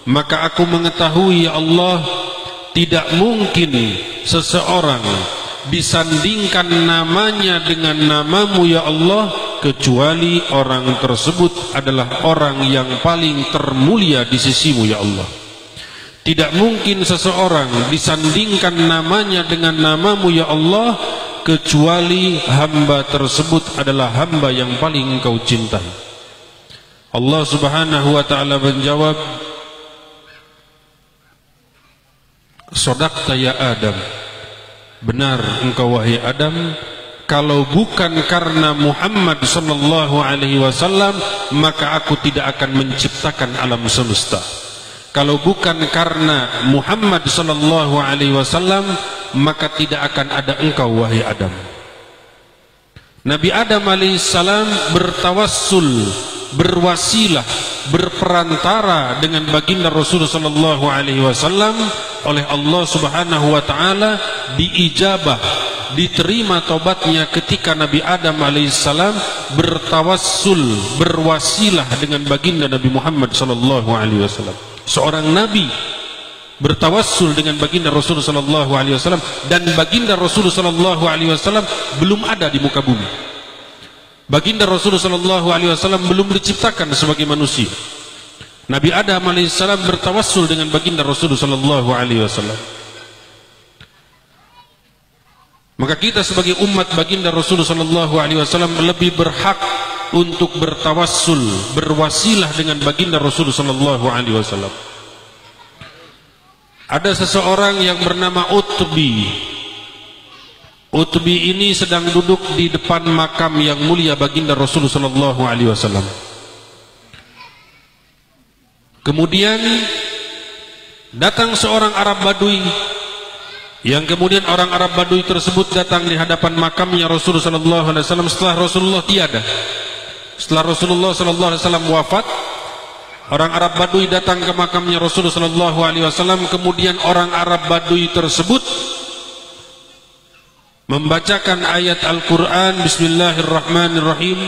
Maka aku mengetahui ya Allah, tidak mungkin seseorang disandingkan namanya dengan namamu ya Allah, kecuali orang tersebut adalah orang yang paling termulia di sisimu ya Allah. Tidak mungkin seseorang disandingkan namanya dengan namamu ya Allah, kecuali hamba tersebut adalah hamba yang paling engkau cintai. Allah Subhanahu wa ta'ala menjawab, "Shadaqta ya Adam." Benar engkau wahai Adam, kalau bukan karena Muhammad sallallahu alaihi wasallam maka aku tidak akan menciptakan alam semesta. Kalau bukan karena Muhammad sallallahu alaihi wasallam maka tidak akan ada engkau wahai Adam. Nabi Adam alaihissalam bertawassul, berwasilah, berperantara dengan baginda Rasul sallallahu alaihi wasallam oleh Allah Subhanahu wa taala, diijabah, diterima taubatnya ketika Nabi Adam alaihissalam bertawassul, berwasilah dengan baginda Nabi Muhammad sallallahu alaihi wasallam. Seorang nabi bertawassul dengan baginda Rasul sallallahu alaihi wasallam, dan baginda Rasul sallallahu alaihi wasallam belum ada di muka bumi. Baginda Rasul sallallahu alaihi wasallam belum diciptakan sebagai manusia. Nabi Adam alaihissalam bertawassul dengan baginda Rasul sallallahu alaihi wasallam. Maka kita sebagai umat baginda Rasul sallallahu alaihi wasallam lebih berhak untuk bertawassul, berwasilah dengan baginda Rasul sallallahu alaihi wasallam. Ada seseorang yang bernama Utbi. Utbi ini sedang duduk di depan makam yang mulia baginda Rasul sallallahu alaihi wasallam. Kemudian datang seorang Arab Badui, yang kemudian orang Arab Badui tersebut datang di hadapan makamnya Rasul sallallahu alaihi wasallam setelah Rasulullah tiada. Setelah Rasulullah sallallahu alaihi wasallam wafat, orang Arab Badui datang ke makamnya Rasul sallallahu alaihi wasallam. Kemudian orang Arab Badui tersebut membacakan ayat Al-Qur'an, Bismillahirrahmanirrahim.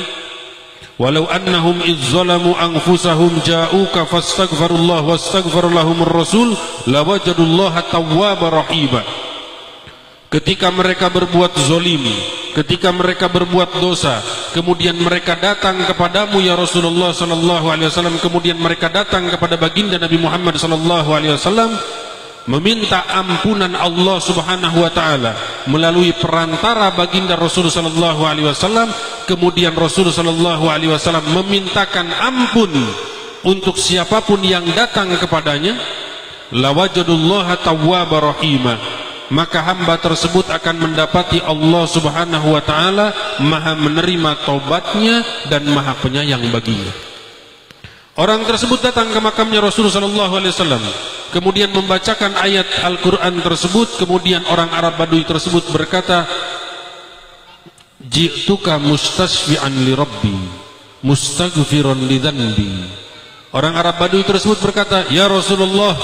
Walau annahum idz zalamu anfusahum ja'uka fastaghfirullah wastaghfar lahumur rasul lawajadullaha tawwabar rahima. Ketika mereka berbuat zalim, ketika mereka berbuat dosa, kemudian mereka datang kepadamu ya Rasulullah sallallahu alaihi wasallam, kemudian mereka datang kepada baginda Nabi Muhammad sallallahu alaihi wasallam meminta ampunan Allah Subhanahu wa taala melalui perantara baginda Rasul sallallahu alaihi wasallam, kemudian Rasul sallallahu alaihi wasallam memintakan ampun untuk siapapun yang datang kepadanya, lawajadullaha tawwabar rahima, maka hamba tersebut akan mendapati Allah Subhanahu wa taala maha menerima taubatnya dan maha penyayang baginya. Orang tersebut datang ke makamnya Rasul sallallahu alaihi wasallam, kemudian membacakan ayat Al-Qur'an tersebut. Kemudian orang Arab Badui tersebut berkata, "Ji'tuka mustasfi'an li rabbi, mustaghfiran li dhanbi." Orang Arab Badui tersebut berkata, "Ya Rasulullah,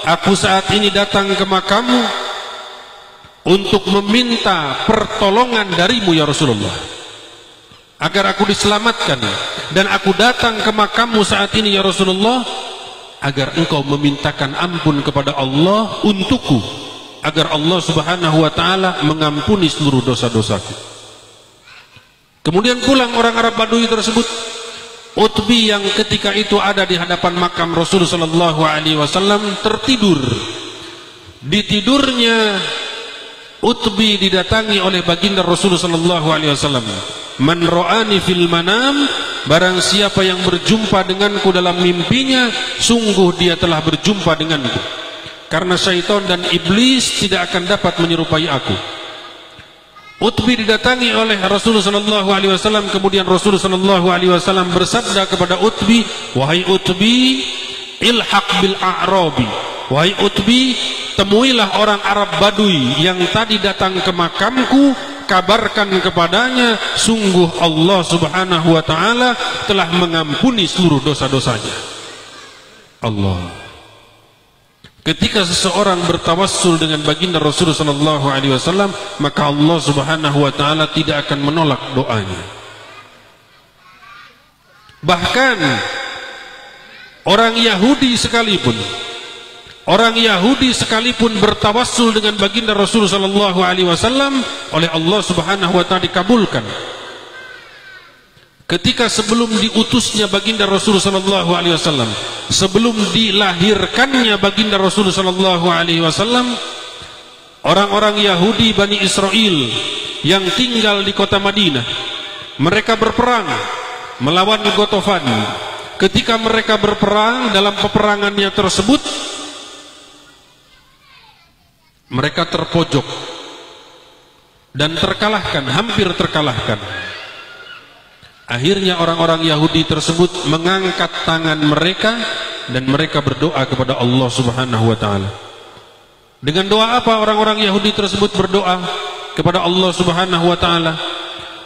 aku saat ini datang ke makammu untuk meminta pertolongan darimu ya Rasulullah, agar aku diselamatkan, dan aku datang ke makammu saat ini ya Rasulullah agar engkau memintakan ampun kepada Allah untukku, agar Allah Subhanahu wa taala mengampuni seluruh dosa-dosaku." Kemudian pulang orang Arab Badui tersebut. Utbi yang ketika itu ada di hadapan makam Rasul sallallahu alaihi wasallam tertidur. Di tidurnya Utbi didatangi oleh baginda Rasul sallallahu alaihi wasallam. "Man ra'ani fil manam," barang siapa yang berjumpa denganku dalam mimpinya, sungguh dia telah berjumpa denganku. Karena syaitan dan iblis tidak akan dapat menyerupai aku. Utbi didatangi oleh Rasul sallallahu alaihi wasallam, kemudian Rasul sallallahu alaihi wasallam bersabda kepada Utbi, "Wahai Utbi, ilhaq bil a'rabi." Wahai Utbi, temuilah orang Arab Badui yang tadi datang ke makamku, kabarkan kepadanya, sungguh Allah Subhanahu wa taala telah mengampuni seluruh dosa-dosanya. Allah. Ketika seseorang bertawassul dengan baginda Rasul sallallahu alaihi wasallam, maka Allah Subhanahu wa taala tidak akan menolak doanya. Bahkan orang Yahudi sekalipun bertawassul dengan baginda Rasul sallallahu alaihi wasallam, oleh Allah Subhanahu wa taala dikabulkan. Ketika sebelum diutusnya baginda Rasul sallallahu alaihi wasallam, sebelum dilahirkannya baginda Rasul sallallahu alaihi wasallam, orang-orang Yahudi Bani Israel yang tinggal di kota Madinah, mereka berperang melawan Ghatafan, ketika mereka berperang, dalam peperangannya tersebut mereka terpojok dan terkalahkan, hampir terkalahkan. Akhirnya orang-orang Yahudi tersebut mengangkat tangan mereka dan mereka berdoa kepada Allah Subhanahu wa taala. Dengan doa apa orang-orang Yahudi tersebut berdoa kepada Allah Subhanahu wa taala?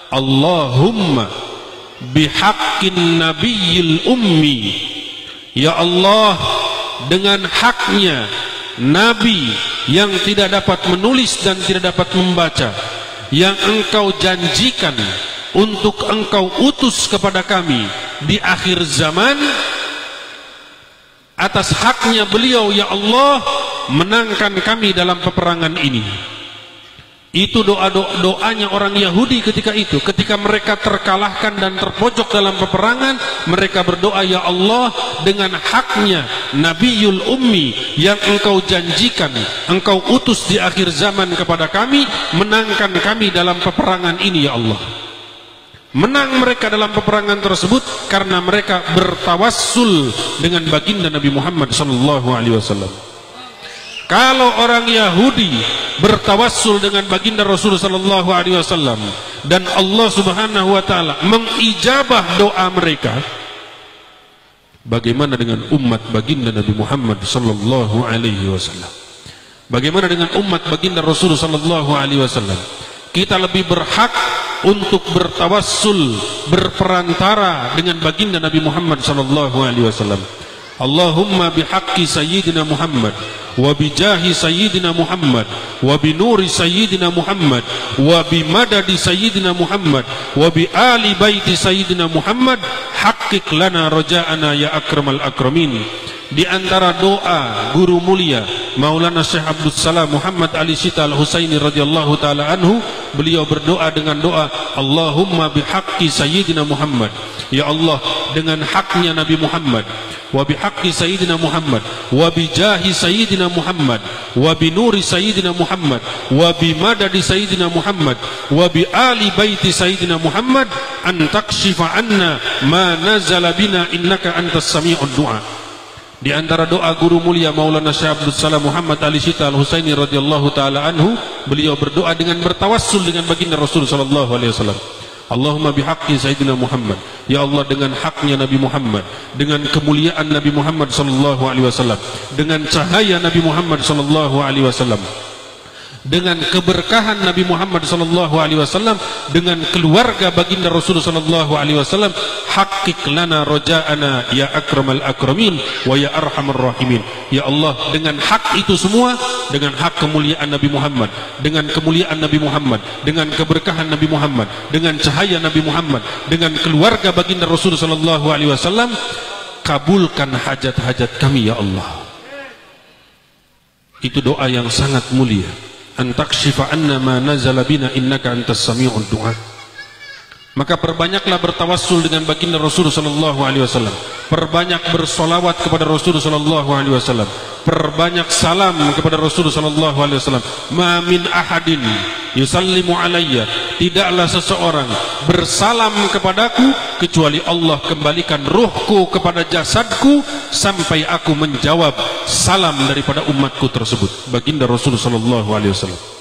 Allahumma bihaqqin nabiyil ummi. Ya Allah, dengan haknya nabi yang tidak dapat menulis dan tidak dapat membaca, yang engkau janjikan untuk engkau utus kepada kami di akhir zaman, atas haknya beliau ya Allah menangkan kami dalam peperangan ini. Itu doanya orang Yahudi ketika itu, ketika mereka terkalahkan dan terpojok dalam peperangan, mereka berdoa, ya Allah, dengan haknya Nabiyul Ummi yang engkau janjikan, engkau utus di akhir zaman kepada kami, menangkan kami dalam peperangan ini ya Allah. Menang mereka dalam peperangan tersebut karena mereka bertawassul dengan baginda Nabi Muhammad SAW. Kalau orang Yahudi bertawassul dengan baginda Rasul sallallahu alaihi wasallam dan Allah Subhanahu wa taala mengijabah doa mereka, bagaimana dengan umat baginda Nabi Muhammad sallallahu alaihi wasallam? Bagaimana dengan umat baginda Rasul sallallahu alaihi wasallam? Kita lebih berhak untuk bertawassul, berperantara dengan baginda Nabi Muhammad sallallahu alaihi wasallam. Allahumma bihaqqi sayyidina Muhammad wa bijahi sayyidina Muhammad wa binuri sayyidina Muhammad wa bimadadi sayyidina Muhammad wa bi ali baiti sayyidina Muhammad haqqiq lana raja'ana ya akramal akramin. Di antara doa guru mulia Maulana Syekh Abdul Salam Muhammad Ali Syita Al-Husaini radhiyallahu taala anhu, beliau berdoa dengan doa Allahumma bihaqqi sayyidina Muhammad, ya Allah dengan haknya Nabi Muhammad, wa bihaqqi sayyidina Muhammad wa bijahi sayyidina Muhammad wa binuri sayyidina Muhammad wa bimadadi sayyidina Muhammad wa bi ali baiti sayyidina Muhammad an takshifa anna ma nazala bina innaka antas sami'ud du'a. Di antara doa guru mulia Maulana Syekh Abdul Salam Muhammad Ali Syita Al-Husaini radhiyallahu taala anhu, beliau berdoa dengan bertawassul dengan baginda Rasul sallallahu alaihi wasallam. Allahumma bihaqqi sayyidina Muhammad, ya Allah dengan haknya Nabi Muhammad, dengan kemuliaan Nabi Muhammad sallallahu alaihi wasallam, dengan cahaya Nabi Muhammad sallallahu alaihi wasallam, dengan keberkahan Nabi Muhammad sallallahu alaihi wasallam, dengan keluarga baginda Rasul sallallahu alaihi wasallam, haqqiq lana raja'ana ya akramal akramin wa ya arhamar rahimin. Ya Allah, dengan hak itu semua, dengan hak kemuliaan Nabi Muhammad, dengan kemuliaan Nabi Muhammad, dengan keberkahan Nabi Muhammad, dengan cahaya Nabi Muhammad, dengan keluarga baginda Rasul sallallahu alaihi wasallam, kabulkan hajat-hajat kami ya Allah. Itu doa yang sangat mulia. Antakshifa anna ma nazala bina innaka antas sami'ud du'a. Maka perbanyaklah bertawassul dengan baginda Rasul sallallahu alaihi wasallam, perbanyak bersolawat kepada Rasul sallallahu alaihi wasallam, perbanyak salam kepada Rasul sallallahu alaihi wasallam. Ma min ahadin yusallimu alayya, tidaklah seseorang bersalam kepadaku kecuali Allah kembalikan ruhku kepada jasadku sampai aku menjawab salam daripada umatku tersebut. Baginda Rasul sallallahu alaihi wasallam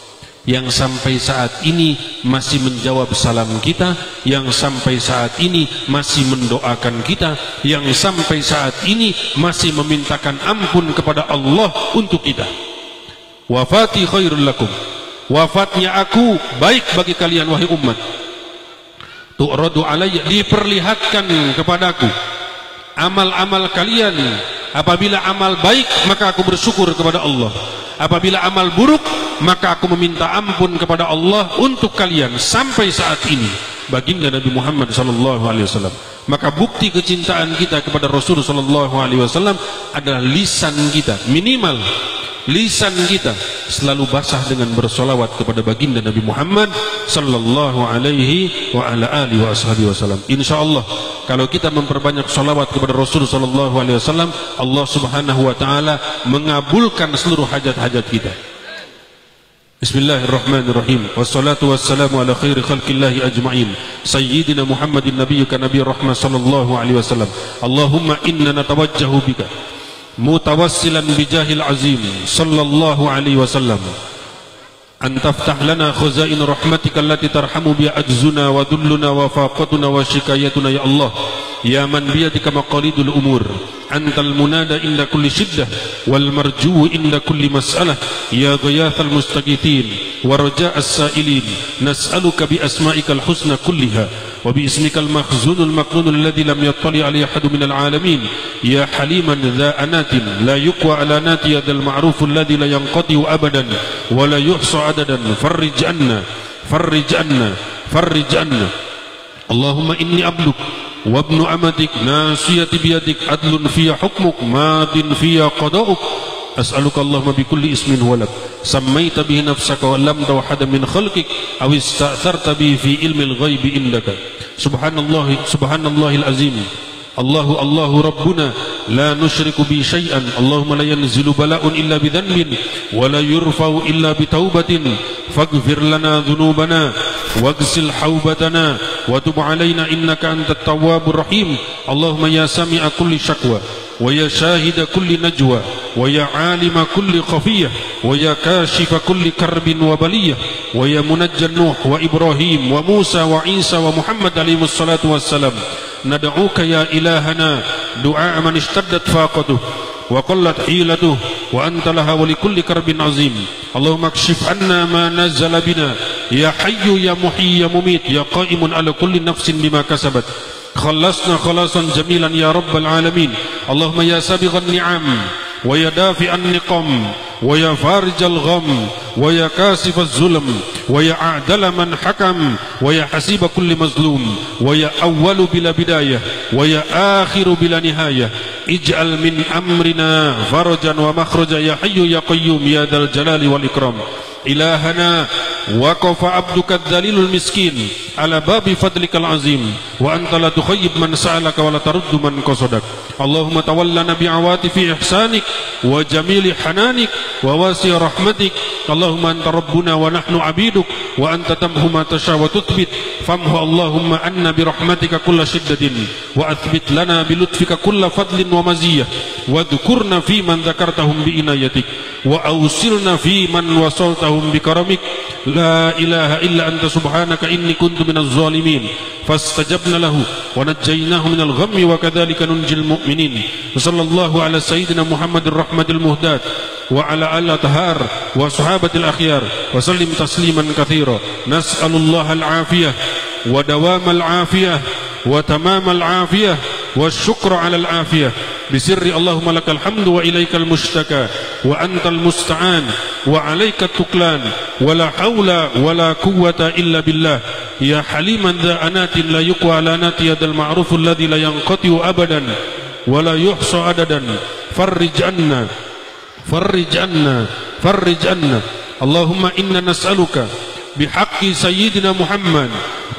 yang sampai saat ini masih menjawab salam kita, yang sampai saat ini masih mendoakan kita, yang sampai saat ini masih memintakan ampun kepada Allah untuk kita. Wafati khairul lakum, wafatnya aku baik bagi kalian wahai umat. Tu'radu alayya, diperlihatkan kepadaku amal-amal kalian. Apabila amal baik maka aku bersyukur kepada Allah, apabila amal buruk maka aku meminta ampun kepada Allah untuk kalian sampai saat ini. Baginda Nabi Muhammad sallallahu alaihi wasallam. Maka bukti kecintaan kita kepada Rasul sallallahu alaihi wasallam adalah lisan kita, minimal lisan kita selalu basah dengan bersolawat kepada baginda Nabi Muhammad sallallahu alaihi wa ala alihi wa ashabihi wasallam. Insyaallah kalau kita memperbanyak solawat kepada Rasul sallallahu alaihi wasallam, Allah Subhanahu wa taala mengabulkan seluruh hajat-hajat kita. Bismillahirrahmanirrahim. Wassalatu wassalamu ala khairi khalqillahi ajma'in. Sayyidina Muhammadin nabiyyika nabiyur rahmah sallallahu alaihi wasallam. Allahumma inna natawajjahu bika mutawassilan bijahil azim sallallahu alaihi wasallam. An taftah lana khuzain rahmatika allati tarhamu biha ajzuna wa dulluna wa faqatuna wa shikayatuna ya Allah. Ya man biyadika maqalidul umur, antal munada inda kulli shiddah wal marjuu inda kulli mas'alah. Ya ghayathal mustaqithin wa raja'as sa'ilin, nas'aluka bi asma'ikal husna kulliha wa bi ismikal makhzunul maqnunul alladhi lam yattali alayhi ahadun minal alamin. Ya haliman dha anatin la yuqwa ala nati yadal ma'ruf alladhi la yanqati'u abadan wa la yuhsa adadan. Farrij anna farrij anna farrij anna. Allahumma inni abduk wabnu amatik nasiyati biyadik adlun fiya hukmuk madin fiya qada'uk. As'aluka Allahumma bikulli ismin huwa lak sammaita bihi nafsaka wa lam tawhada min khalqik aw ista'tharta bihi fi ilmil ghaibi indaka. Subhanallahil azim. Allahu Rabbuna la nusyriku bi syai'an. Allahumma la yanzilu bala'un illa bi dhanbin wa la yurfa'u illa bi taubatin. Faghfir lana dhunubana waghsil haubatana wa tub alaina innaka antat tawwabur rahim. Allahumma ya sami'a kulli syakwa wa ya syahida kulli najwa wa ya alima kulli khafiyah wa ya kashifa kulli karbin wa baliyah wa ya munajjan Nuh wa Ibrahim wa Musa wa Isa wa Muhammad alaihi wassalatu wassalam. Nad'uka ya ilahana du'a man ishtaddat faqatuh wa qallat hilatuh wa anta laha wa likulli karbin azim. Allahumma kshif anna ma nazala bina ya hayyu ya muhyi ya mumit ya qaimun ala kulli nafsin bima kasabat. Khalasna khalasan jamilan ya rabbal alamin. Allahumma ya sabighan ni'am wa ya dafi'an niqam wa ya farijal gham wa ya kasifaz zulm wa ya a'dala man hakam wa ya hasiba kulli mazlum wa ya awwalu bila bidayah wa ya akhiru bila nihayah. Ij'al min amrina farajan wa makhraja ya hayyu ya qayyum ya dzal jalali wal ikram. Ilahana waqafa abduka dzalilul miskin ala babi fadlikal azim wa anta la tukhayyib man sa'alaka wa la taruddu man qasadak. Allahumma tawallana bi'awati fi ihsanik wa jamili hananik wa wasi rahmatik. Allahumma anta rabbuna wa nahnu abiduk wa anta tamhu ma tasha wa tuthbit famhu. Allahumma anna bi rahmatika kulla shiddatin wa athbit lana bi lutfika kulla fadlin wa maziyah wa dhkurna fi man dzakartahum bi inayatik wa awsilna fi man wasaltahum bi karamik. La ilaha illa anta subhanaka inni kuntu minaz zalimin. Fastajabna lahu wa najjaynahu minal ghammi wa kadzalika nunjil mu'minin. Sallallahu ala sayyidina Muhammadir rahmatil muhdat wa ala alihi tahar wa sahabatil akhyar wa sallim tasliman katsira. Nas'alullaha al-afiyah wa dawamal afiyah wa tamamal afiyah wa syukra ala al-afiyah. Bisirri Allahumma lakal hamdu wa ilaikal mushtaka wa antal musta'an wa alaika tuklan wa la hawla wa la quwwata illa billah. Ya haliman dha anatin la yuqwa ala nati yadal ma'ruf alladhi la yanqati'u abadan wa la yuhsa adadan. Farrij anna farrij anna farrij anna. Allahumma inna nas'aluka bihaqqi sayyidina Muhammad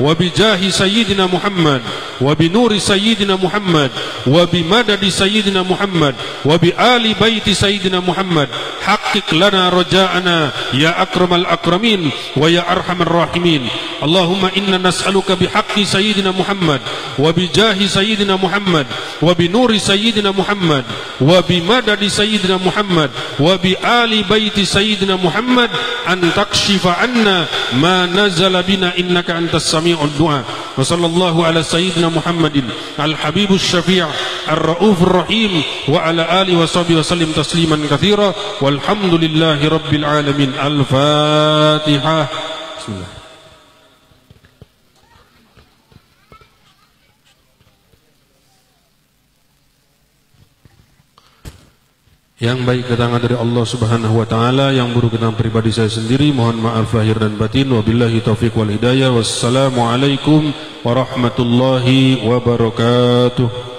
wa bijahi sayyidina Muhammad wa binuri sayyidina Muhammad wa bimadadi sayyidina Muhammad wa bi ali baiti sayyidina Muhammad. Haqqiq lana raja'ana ya akramal akramin wa ya arhamar rahimin. Allahumma inna nas'aluka bihaqqi sayyidina Muhammad wa bijahi sayyidina Muhammad wa binuri sayyidina Muhammad wa bimadadi sayyidina Muhammad wa bi ali baiti sayyidina Muhammad an takshifa anna ma nazala bina innaka antas sami'ud du'a. Wa sallallahu ala sayyidina Muhammadin al-habibus syafi' ar-raufur rahim wa ala alihi wa sahbihi wa sallim tasliman katsira walhamdulillahi rabbil alamin. Al-Fatihah. Bismillah. Yang baik datang dari Allah Subhanahu wa taala, yang buruk datang pribadi saya sendiri. Mohon maaf lahir dan batin. Wabillahi taufiq wal hidayah. Wassalamualaikum warahmatullahi wabarakatuh.